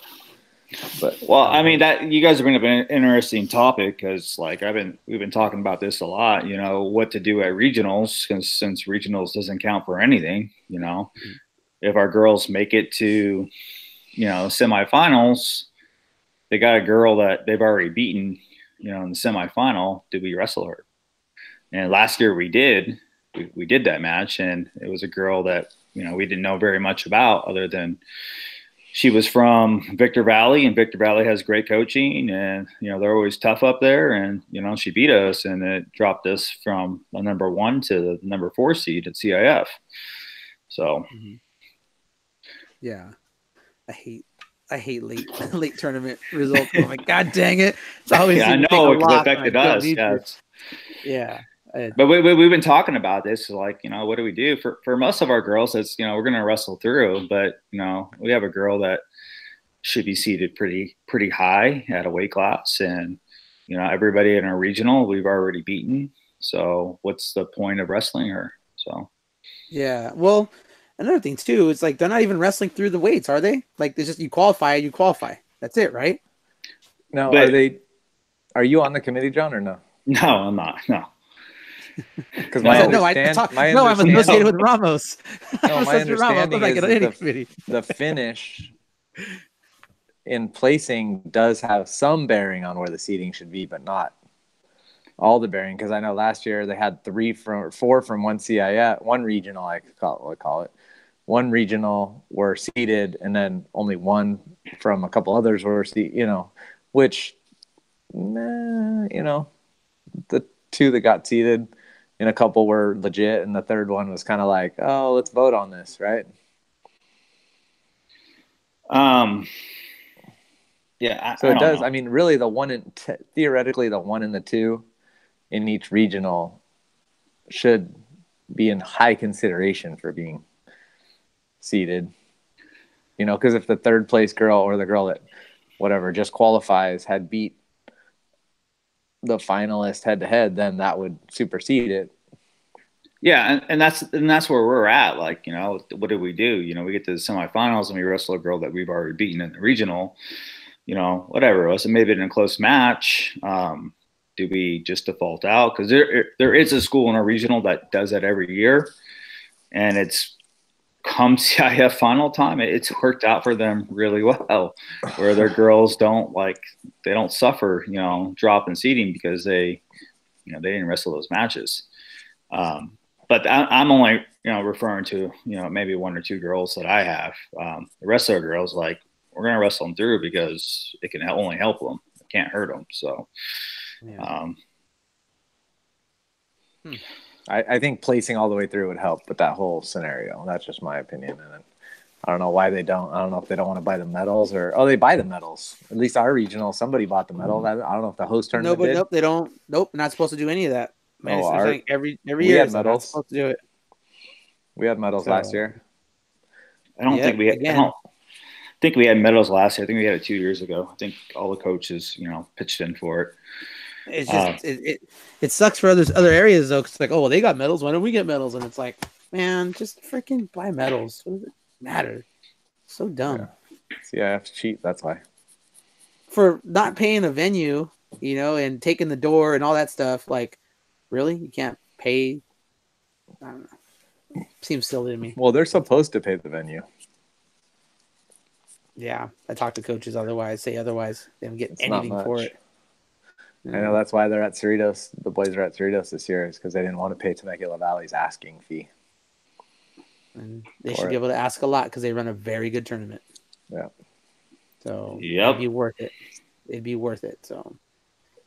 But well, I mean that you guys are bring up an interesting topic because like we've been talking about this a lot. You know what to do at regionals since regionals doesn't count for anything. You know, if our girls make it to semifinals, they got a girl that they've already beaten. You know, in the semifinal, did we wrestle her? And last year we did. We did that match, and it was a girl that we didn't know very much about other than she was from Victor Valley, and Victor Valley has great coaching, and they're always tough up there. And she beat us, and it dropped us from the number 1 to the number 4 seed at CIF. So, yeah, I hate late tournament results. I'm like, God dang it! It's always I know it affected us. Yeah. But we've been talking about this, like, what do we do for most of our girls? It's, we're going to wrestle through, but, we have a girl that should be seated pretty high at a weight class. And, everybody in our regional, we've already beaten. So what's the point of wrestling her? So. Yeah. Well, another thing too, it's like, they're not even wrestling through the weights, are they? Like, it's just, you qualify. That's it, right? No. Are you on the committee, John, or no? No, I'm not. No. Because I'm associated with Ramos. No, my understanding is the finish in placing does have some bearing on where the seating should be, but not all the bearing. Because I know last year they had 4 from one CIF, one regional, I call it. One regional were seated, and then only 1 from a couple others were seated. Which, the 2 that got seated. And a couple were legit, and the third one was kind of like, oh, let's vote on this, right? Yeah. So it does. Know. I mean, really, theoretically, the 1 and the 2 in each regional should be in high consideration for being seeded. Because if the third place girl or the girl that whatever just qualifies had beat the finalist head to head, then that would supersede it. Yeah, and that's where we're at. Like, what do? We get to the semifinals and we wrestle a girl that we've already beaten in the regional. Whatever it was, it may have been a close match. Do we just default out? Because there is a school in our regional that does that every year, and it's come CIF final time. It's worked out for them really well, where their girls don't suffer, drop in seeding because they didn't wrestle those matches. But I'm only, referring to, maybe 1 or 2 girls that I have. The rest of the girls, like, we're going to wrestle them through because it can only help them. It can't hurt them. So, yeah. I think placing all the way through would help with that whole scenario. That's just my opinion. And I don't know why they don't. I don't know if they don't want to buy the medals they buy the medals. At least our regional, somebody bought the medal. I don't know if the host tournament did. Nope, they don't. Nope, not supposed to do any of that. Every year had medals. Supposed to do it. We had medals last year. I don't think we had. I don't think we had medals last year. I think we had it 2 years ago. I think all the coaches, pitched in for it. It's just it sucks for other areas though. Cause it's like, oh, well, they got medals. Why don't we get medals? And it's like, man, just freaking buy medals. What does it matter? So dumb. Yeah, I have to cheat. That's why. For not paying a venue, and taking the door and all that stuff. Like, really, you can't pay? I don't know. Seems silly to me. Well, they're supposed to pay the venue. Yeah, I talk to coaches otherwise. They don't get anything for it. I know that's why they're at Cerritos. The boys are at Cerritos this year is because they didn't want to pay Temecula Valley's asking fee. And they should be able to ask a lot because they run a very good tournament. Yeah. So it'd be worth it. It'd be worth it. So,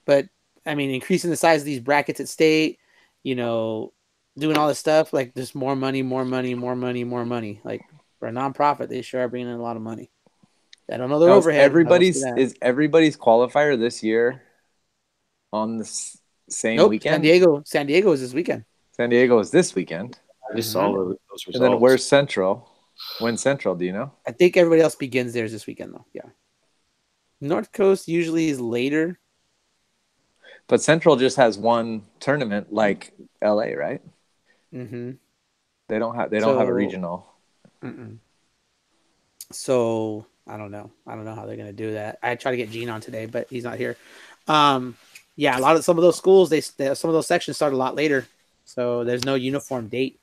but I mean, increasing the size of these brackets at state, doing all this stuff, like there's more money. Like for a nonprofit, they sure are bringing in a lot of money. I don't know their overhead. Is everybody's qualifier this year on the same weekend? San Diego is this weekend. San Diego is this weekend. I just saw those results. And then where's Central? When's Central? Do you know? I think everybody else begins theirs this weekend, though. Yeah. North Coast usually is later. But Central just has one tournament like LA, right? Mm-hmm. They don't have a regional. Mm-mm. So I don't know. I don't know how they're going to do that. I tried to get Gene on today, but he's not here. Yeah, some of those schools, some of those sections start a lot later, so there's no uniform date.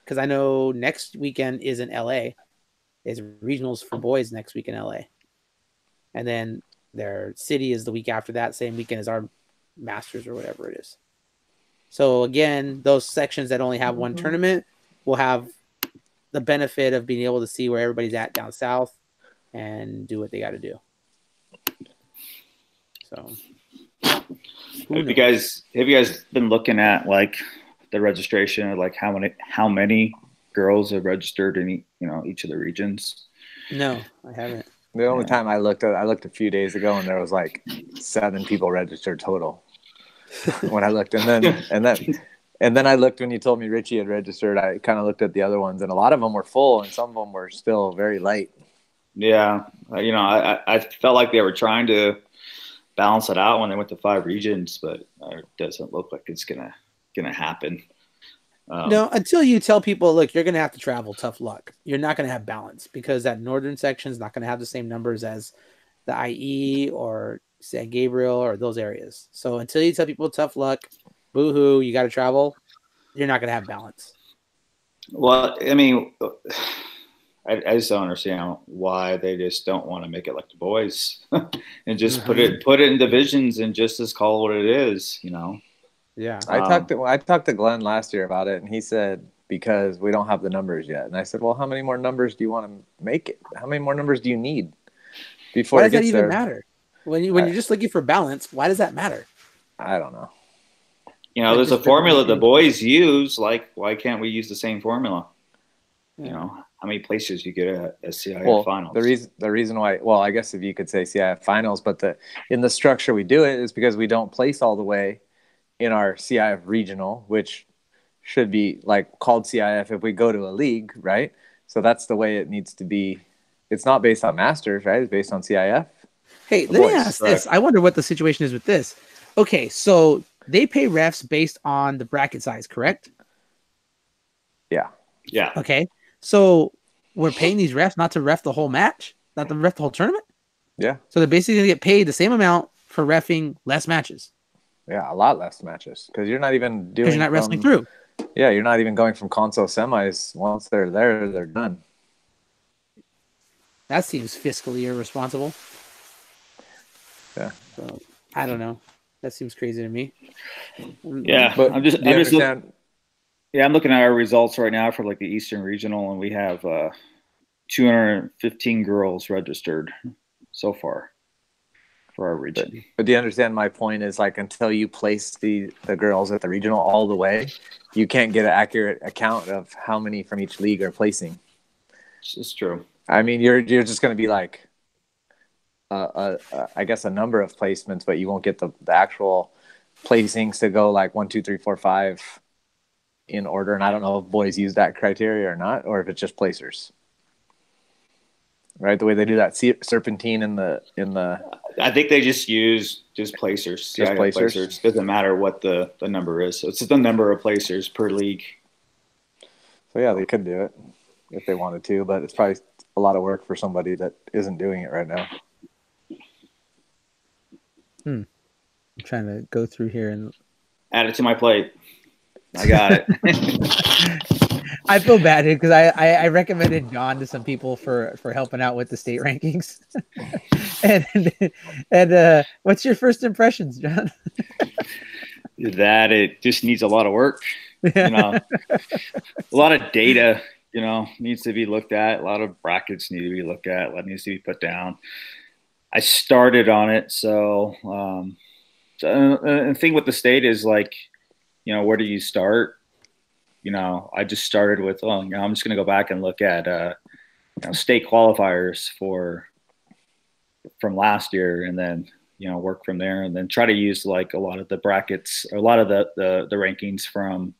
Because I know next weekend is in LA. Is regionals for boys next week in LA, and then their city is the week after that, same weekend as our masters or whatever it is. So again, those sections that only have one tournament will have the benefit of being able to see where everybody's at down south and do what they got to do. So, have you guys been looking at like the registration, or like how many girls have registered in each of the regions? No, I haven't. The only time I looked a few days ago, and there was like 7 people registered total. When I looked, and then I looked when you told me Richie had registered. I kind of looked at the other ones, and a lot of them were full, and some of them were still very light. Yeah, I felt like they were trying to balance it out when they went to 5 regions, but it doesn't look like it's gonna happen. No, until you tell people, look, you're gonna have to travel. Tough luck. You're not gonna have balance because that northern section is not gonna have the same numbers as the IE or San Gabriel or those areas. So until you tell people tough luck, boo-hoo, you got to travel, you're not going to have balance. Well, I mean, I just don't understand why they just don't want to make it like the boys and just put it in divisions and just call it what it is, Yeah. I talked to Glenn last year about it, and he said because we don't have the numbers yet. And I said, well, how many more numbers do you want to make it? How many more numbers do you need before why it does gets that even there? matter? When you're just looking for balance, why does that matter? I don't know. There's a formula the boys use. Like, why can't we use the same formula? Yeah. How many places you get a CIF finals? The reason why, well, I guess if you could say CIF finals, but in the structure we do it is because we don't place all the way in our CIF regional, which should be like called CIF if we go to a league, right? So that's the way it needs to be. It's not based on masters, right? It's based on CIF. Hey, let me ask this. I wonder what the situation is with this. Okay, so they pay refs based on the bracket size, correct? Yeah. Yeah. Okay, so we're paying these refs not to ref the whole match, not to ref the whole tournament? Yeah. So they're basically going to get paid the same amount for reffing less matches. Yeah, a lot less matches because you're not even doing. Because you're not wrestling through. Yeah, you're not even going from console semis. Once they're there, they're done. That seems fiscally irresponsible. Yeah. So, I don't know. That seems crazy to me. Yeah, but I'm looking at our results right now for like the Eastern Regional, and we have 215 girls registered so far for our region. But do you understand my point is like until you place the girls at the regional all the way, you can't get an accurate account of how many from each league are placing. It's true. I mean, you're just going to be like, I guess a number of placements, but you won't get the actual placings to go like 1, 2, 3, 4, 5 in order. And I don't know if boys use that criteria or not, or if it's just placers. Right, the way they do that serpentine in the. I think they just use placers. Just placers. Doesn't matter what the number is. So it's the number of placers per league. So yeah, they could do it if they wanted to, but it's probably a lot of work for somebody that isn't doing it right now. I'm trying to go through here and add it to my plate. I got it. I feel bad because I recommended John to some people for helping out with the state rankings. and what's your first impressions, John? That it just needs a lot of work. A lot of data, needs to be looked at. A lot of brackets need to be looked at. A lot needs to be put down. I started on it, so the thing with the state is like, where do you start? I just started with, I'm just going to go back and look at, state qualifiers from last year, and then, work from there, and then try to use like a lot of the brackets, or a lot of the rankings from,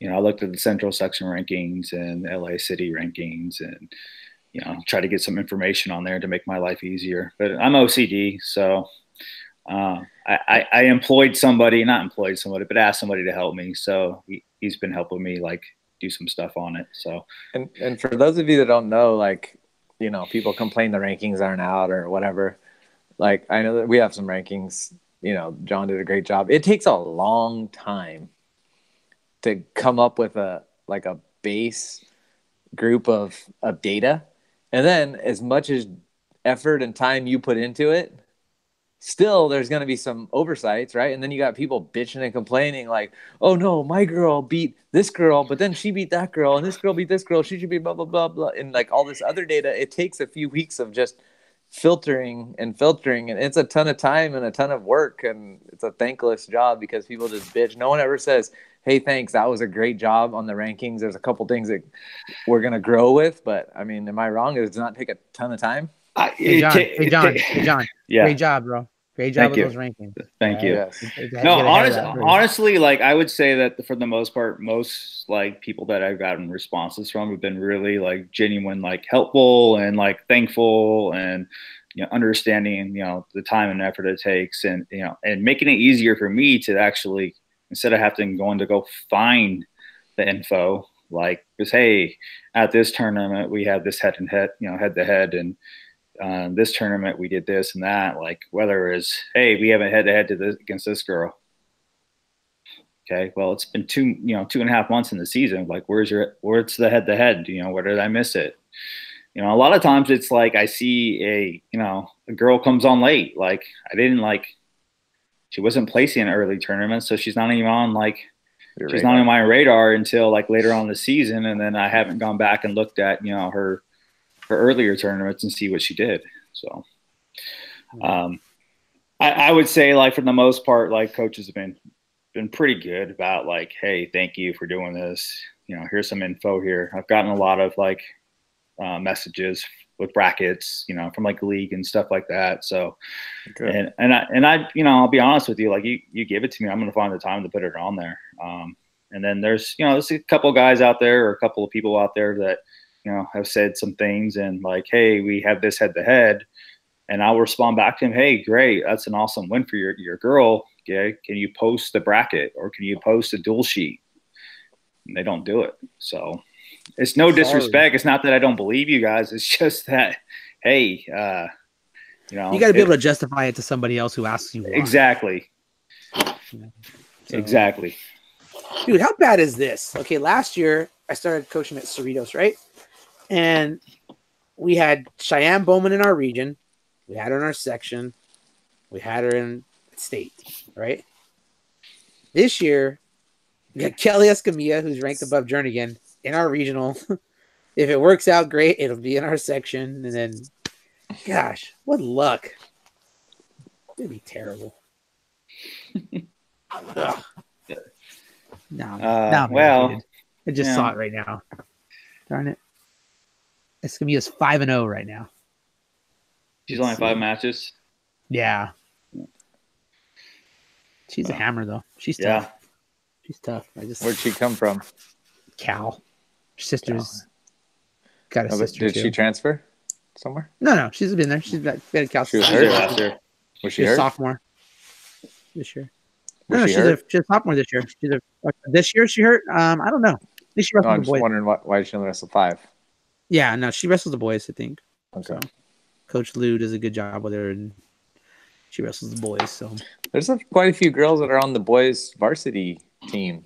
I looked at the central section rankings and LA city rankings, and, try to get some information on there to make my life easier. But I'm OCD, so I asked somebody to help me. So he's been helping me like do some stuff on it. So and for those of you that don't know, like you know, people complain the rankings aren't out or whatever. Like, I know that we have some rankings, you know, John did a great job. It takes a long time to come up with a base group of data. And then as much as effort and time you put into it, still there's going to be some oversights, right? And then you got people bitching and complaining like, oh no, my girl beat this girl, but then she beat that girl, and this girl beat this girl, she should be blah blah blah blah, and like all this other data. It takes a few weeks of just filtering, and it's a ton of time and a ton of work, and it's a thankless job because people just bitch. No one ever says, hey, thanks, that was a great job on the rankings, there's a couple things that we're going to grow with. But I mean, am I wrong? Does it not take a ton of time? Hey John, yeah, great job, bro. Great job with those rankings. Thank you. Yes. No, honestly, like I would say that for the most part, most like people that I've gotten responses from have been really like genuine, like helpful and like thankful, and you know, understanding, you know, the time and effort it takes, and you know, and making it easier for me to actually, instead of having to go find the info, like, because hey, at this tournament we have this head to head, and this tournament we did this and that, like whether it's, hey, we have a head-to-head against this girl. Okay, well, it's been 2.5 months in the season, like where's the head-to-head, you know, where did I miss it? You know, a lot of times it's like I see a girl comes on late, like she wasn't placing in early tournaments, so she's not even on she's not on my radar until like later on in the season, and then I haven't gone back and looked at, you know, her earlier tournaments and see what she did. So I would say, like, for the most part, like, coaches have been pretty good about like, hey, thank you for doing this. You know, here's some info here. I've gotten a lot of like messages with brackets, you know, from like the league and stuff like that. So, and I, you know, I'll be honest with you, like you give it to me, I'm going to find the time to put it on there. And then there's a couple guys out there, or a couple of people out there that, you know, have said some things and like, hey, we have this head to head, and I'll respond back to him, hey, great, that's an awesome win for your girl. Okay, can you post the bracket, or can you post a dual sheet? And they don't do it. So it's no disrespect. It's not that I don't believe you guys. It's just that, hey, you know, you got to be able to justify it to somebody else who asks you why. Exactly. So, exactly. Dude, how bad is this? Okay, last year I started coaching at Cerritos, right? And we had Cheyenne Bowman in our region. We had her in our section. We had her in state, right? This year, we got Kelly Escamilla, who's ranked above Jernigan, in our regional. If it works out great, it'll be in our section. And then, gosh, what luck. It'd be terrible. No, well, I just saw it right now. Darn it. Escamilla's 5-0 right now. She's only 5 matches. Yeah. She's a hammer, though. She's tough. She's tough. Where'd she come from? Cal. Her sister's got a sister. Did she transfer somewhere? No. She's been there. She's been at Cal. She was hurt last year. Was she hurt? A sophomore this year. No, she's a sophomore this year. This year she hurt. I don't know. She wrestled I'm the boys. Just wondering why she only wrestled 5. Yeah, no, she wrestles the boys, I think. Okay. So, Coach Lou does a good job with her, and she wrestles the boys. So there's quite a few girls that are on the boys varsity team.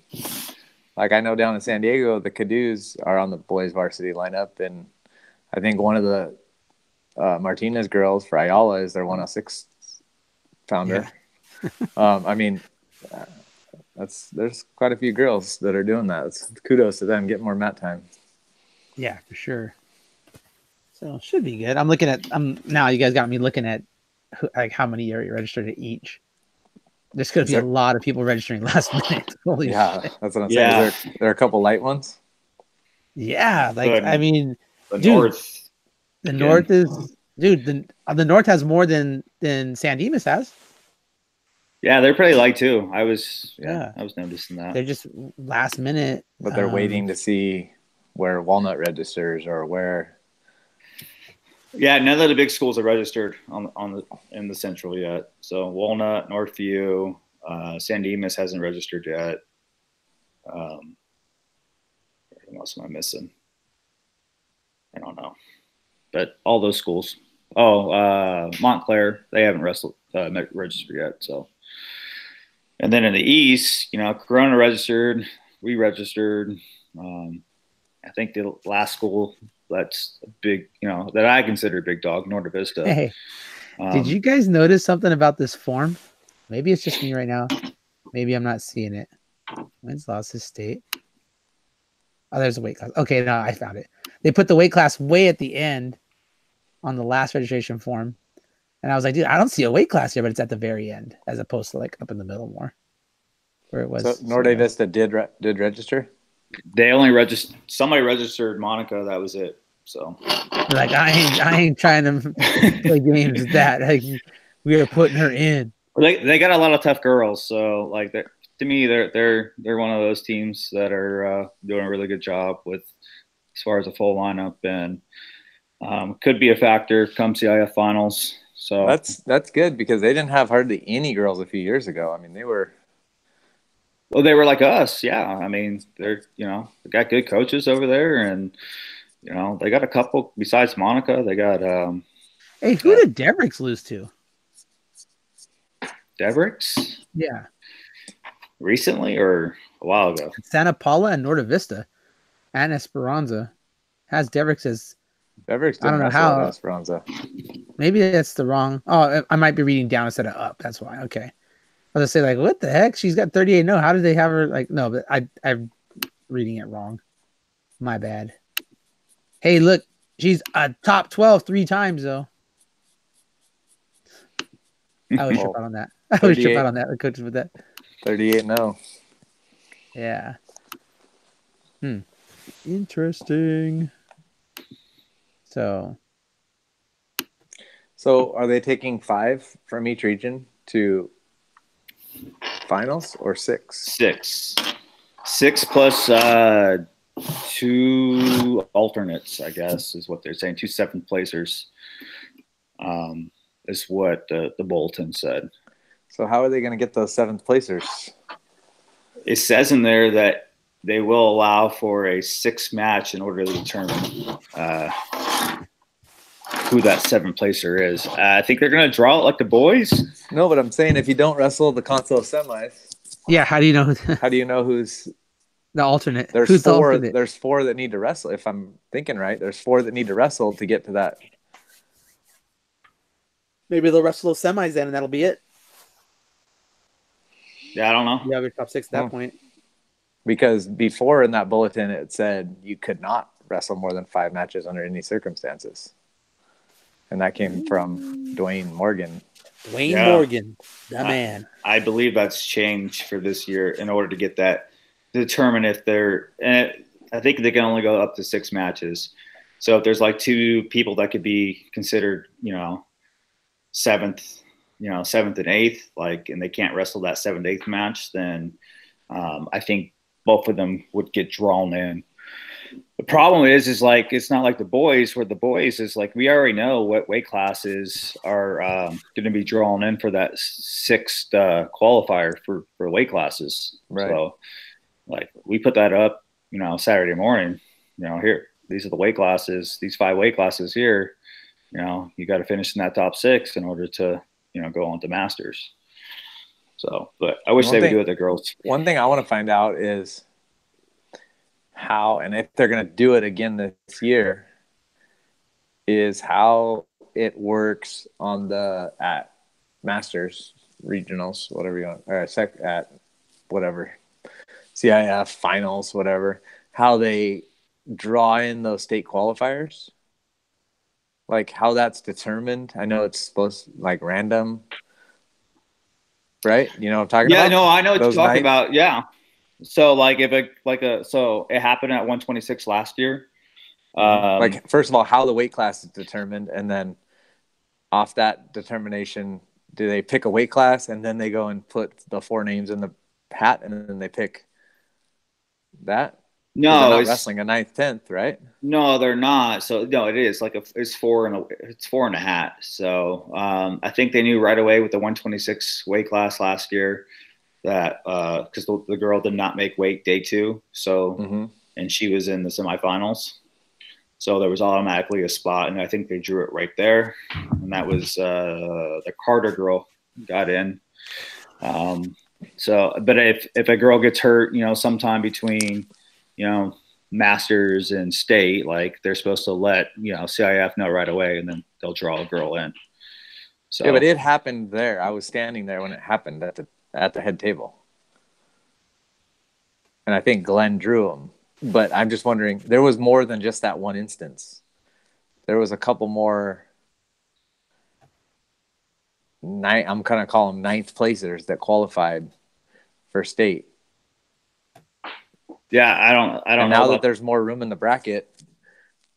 Like, I know down in San Diego, the Cadu's are on the boys varsity lineup, and I think one of the Martinez girls for Ayala is their 106 founder. Yeah. I mean, there's quite a few girls that are doing that. Kudos to them, getting more mat time. Yeah, for sure. So should be good. I'm looking at. Now you guys got me looking at how many are registered at each. There's going to be a lot of people registering last minute. Holy shit. That's what I'm saying. Is there are a couple light ones? Yeah, I mean, the North. The North is, dude. The North has more than San Dimas has. Yeah, they're pretty light too. I was noticing that. They're just last minute, but they're waiting to see where Walnut registers or where. Yeah, none of the big schools are registered in the Central yet. So Walnut, Northview, San Dimas hasn't registered yet. What else am I missing? I don't know. but all those schools. Oh, Montclair, they haven't registered yet. So, and then in the East, you know, Corona registered, we registered. I think the last school that's a big, you know, that I consider a big dog, Norte Vista. Hey, did you guys notice something about this form? Maybe it's just me right now. Maybe I'm not seeing it. Wenceslaus State. Oh, there's a weight class. Okay, no, I found it. They put the weight class way at the end on the last registration form. And I was like, dude, I don't see a weight class here, but it's at the very end as opposed to like up in the middle more where it was. So Norte Vista did register? They only registered, somebody registered Monica. That was it. So like, I ain't trying to play games with that. Like, we are putting her in. They got a lot of tough girls. So like to me, they're one of those teams that are doing a really good job with as far as a full lineup, and could be a factor come CIF finals. So that's good because they didn't have hardly any girls a few years ago. I mean, they were like us. Yeah. I mean, they're, you know, they got good coaches over there, and, you know, they got a couple besides Monica. They got, hey, who did Devricks lose to? Devricks? Yeah. Recently or a while ago? Santa Paula and Norte Vista and Esperanza has Devricks as. Devricks didn't, I don't know how. Esperanza. Maybe that's the wrong. Oh, I might be reading down instead of up. That's why. Okay. I was gonna say, like, what the heck? She's got 38. No, how did they have her? Like, no, but I'm reading it wrong. My bad. Hey, look, she's a top 12 3 times though. I always trip out on that. I always trip out on that. The coaches with that. 38-0. Yeah. Interesting. So are they taking 5 from each region to finals or 6? 6 plus 2 alternates, I guess, is what they're saying. 2 7th placers is what the bulletin said. So how are they going to get those 7th placers? It says in there that they will allow for a 6 match in order to determine who that 7th placer is. I think they're going to draw it like the boys. No, but I'm saying if you don't wrestle the console semis. Yeah, how do you know? How do you know who's the alternate? Who's the alternate? There's 4 that need to wrestle. If I'm thinking right, there's 4 that need to wrestle to get to that. Maybe they'll wrestle those semis then, and that'll be it. Yeah, I don't know. You have your top 6 at that point. Because before in that bulletin, it said you could not wrestle more than 5 matches under any circumstances. And that came from Dwayne Morgan. Morgan, the man. I believe that's changed for this year in order to get that, to determine if they're, and I think they can only go up to 6 matches. So if there's like 2 people that could be considered, you know, 7th and 8th, like, and they can't wrestle that 7th, 8th match, then I think both of them would get drawn in. The problem is like, it's not like the boys, where the boys is like, we already know what weight classes are going to be drawn in for that 6th qualifier for weight classes. Right. So like, we put that up, you know, Saturday morning, you know, here, these are the weight classes, these 5 weight classes here, you know, you got to finish in that top 6 in order to, you know, go on to masters. So, but I wish they would do it, the girls. One thing I want to find out is how, and if they're going to do it again this year, is how it works on the at masters regionals, whatever you want, or at whatever CIF finals, whatever, how they draw in those state qualifiers, like how that's determined. I know it's supposed to, like, random, right? You know what I'm talking about? Yeah, no, I know what you're talking about. Yeah. So like so it happened at 126 last year. Like, first of all, how the weight class is determined, and then off that determination, do they pick a weight class and then they go and put the 4 names in the hat and then they pick that? No, they're not wrestling a 9th, 10th, right? No, they're not. So no, it is like it's 4 in a hat. So I think they knew right away with the 126 weight class last year that because the girl did not make weight day 2, so and she was in the semifinals. So there was automatically a spot, and I think they drew it right there. And that was the Carter girl got in. So, but if a girl gets hurt, sometime between, masters and state, like they're supposed to let, CIF know right away, and then they'll draw a girl in. So yeah, but it happened there. I was standing there when it happened at the head table. And I think Glenn drew them. But I'm just wondering, there was more than just that one instance. There was a couple more I'm going to call them ninth placers that qualified for state. Yeah, I don't and know. Now that there's more room in the bracket,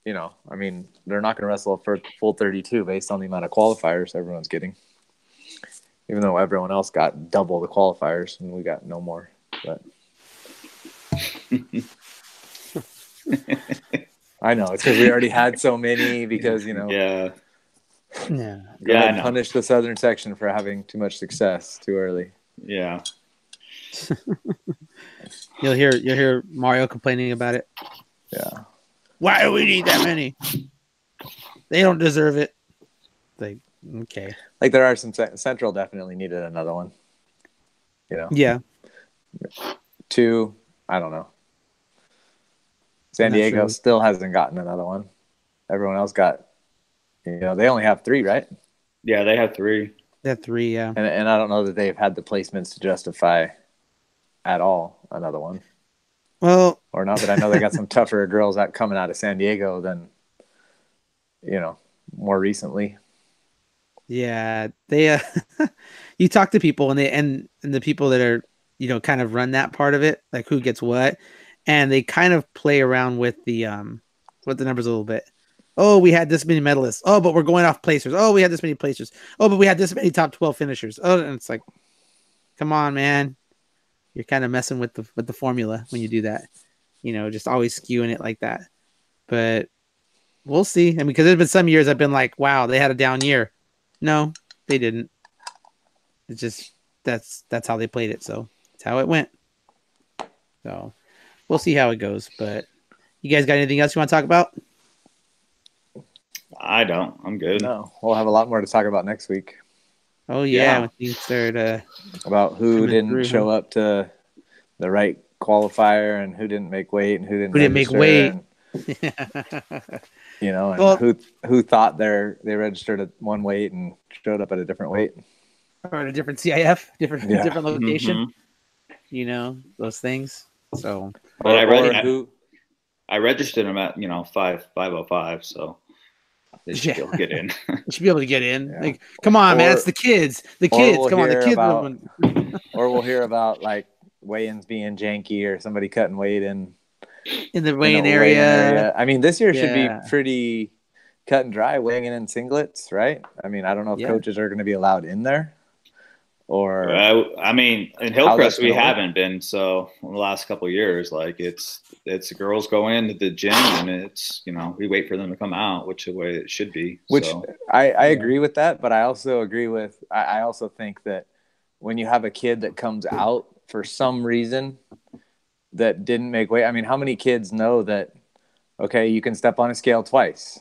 they're not going to wrestle for full 32 based on the amount of qualifiers everyone's getting. Even though everyone else got double the qualifiers and we got no more. But I know it's because we already had so many because, Yeah. I punished the southern section for having too much success too early. Yeah. You'll hear Mario complaining about it. Yeah. Why do we need that many? They don't deserve it. Like, okay. Like there are some Central definitely needed another one. Yeah. 2, I don't know. San Diego still hasn't gotten another one. Everyone else got, they only have 3, right? Yeah, they have 3. They have 3, yeah. And I don't know that they've had the placements to justify at all another one. Well, or not that I know they got some tougher girls coming out of San Diego than, more recently. Yeah, they you talk to people and the people that are, kind of run that part of it, like who gets what, and they kind of play around with the numbers a little bit. Oh, we had this many medalists. Oh, but we're going off placers. Oh, we had this many placers. Oh, but we had this many top 12 finishers. Oh, and it's like, come on, man. You're kind of messing with the formula when you do that. Just always skewing it like that. But we'll see. I mean, because there's been some years I've been like, wow, they had a down year. No, they didn't. It's just that's how they played it. So that's how it went. So we'll see how it goes. But you guys got anything else you want to talk about? I don't. I'm good. No, we'll have a lot more to talk about next week. Oh yeah, when things start about who didn't show up to the right qualifier and who didn't make weight and who didn't make weight. And, who thought they registered at one weight and showed up at a different weight or at a different CIF, different location. Mm-hmm. Those things. So, but I registered them at 505, so they should be able to get in. They should be able to get in. Yeah. Like, come on, man, it's the kids. The kids, come on, the kids. Or we'll hear about like weigh-ins being janky or somebody cutting weight in the weigh-in area. I mean, this year should be pretty cut and dry, weighing in singlet, right? I mean, I don't know if coaches are going to be allowed in there. Or I mean, in Hillcrest we haven't been. So in the last couple of years, like it's the girls go into the gym and it's we wait for them to come out, which is the way it should be. Which I agree with that, but I also agree with I also think that when you have a kid that comes out for some reason that didn't make weight, I mean, how many kids know that? Okay, you can step on a scale twice,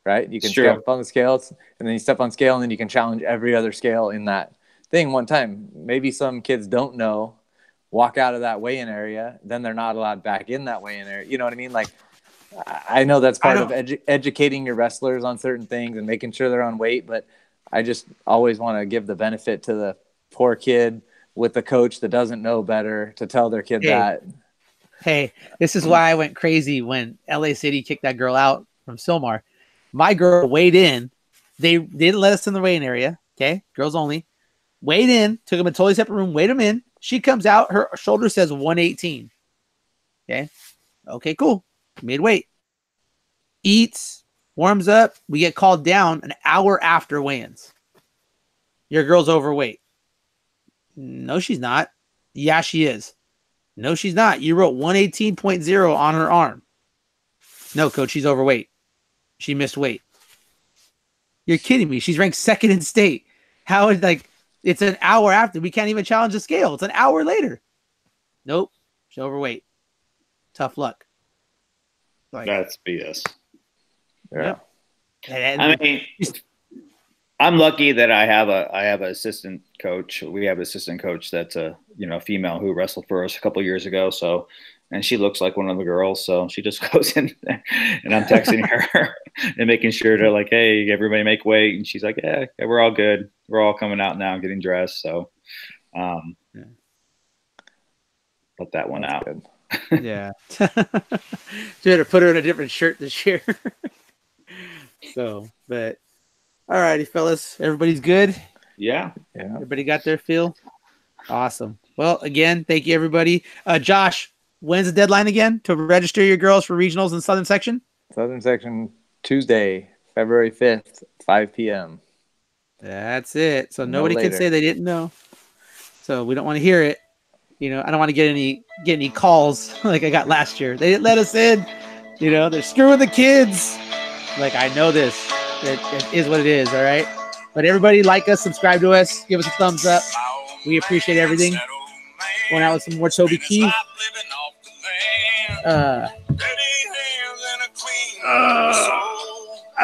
right? You can step on the scales and then you step on scale and then you can challenge every other scale in that thing one time. Maybe some kids don't know, walk out of that weigh-in area, then they're not allowed back in that weigh-in area. You know what I mean? Like, I know that's part of educating your wrestlers on certain things and making sure they're on weight, but I just always want to give the benefit to the poor kid with the coach that doesn't know better to tell their kid that. Hey, this is why I went crazy when LA City kicked that girl out from Silmar. My girl weighed in. They didn't let us in the weigh-in area. Okay, girls only. Weighed in, took them in a totally separate room, weighed them in. She comes out, her shoulder says 118. Okay, cool. Made weight. Eats, warms up. We get called down an hour after weigh-ins. Your girl's overweight. No, she's not. Yeah, she is. No, she's not. You wrote 118.0 on her arm. No, coach, she's overweight. She missed weight. You're kidding me. She's ranked second in state. How is it's an hour after. We can't even challenge the scale. It's an hour later. Nope. She's overweight. Tough luck. That's BS. Yeah. I mean, I'm lucky that I have an assistant coach. We have an assistant coach that's a female who wrestled for us a couple of years ago. So, and she looks like one of the girls. So she just goes in there, and I'm texting her and making sure to like, hey, everybody make weight. And she's like, yeah, we're all good. We're all coming out now, getting dressed. So, let that one out. Good. Yeah. So you had to put her in a different shirt this year. So, but all righty, fellas. Everybody's good? Yeah. Everybody got their feel? Awesome. Well, again, thank you, everybody. Josh, when's the deadline again to register your girls for regionals in Southern Section? Southern Section, Tuesday, February 5th, 5 p.m. That's it. So nobody can say they didn't know. So we don't want to hear it. You know, I don't want to get any calls like I got last year. They didn't let us in. You know, they're screwing the kids. Like, I know this. It is what it is, all right? But everybody like us, subscribe to us, give us a thumbs up. We appreciate everything. Going out with some more Toby Keith. I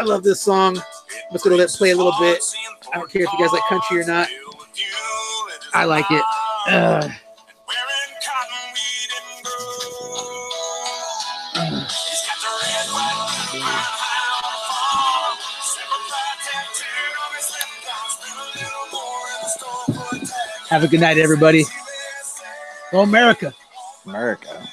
love this song. I'm just going to let it play a little bit. I don't care if you guys like country or not. I like it. Have a good night, everybody. Go America. America.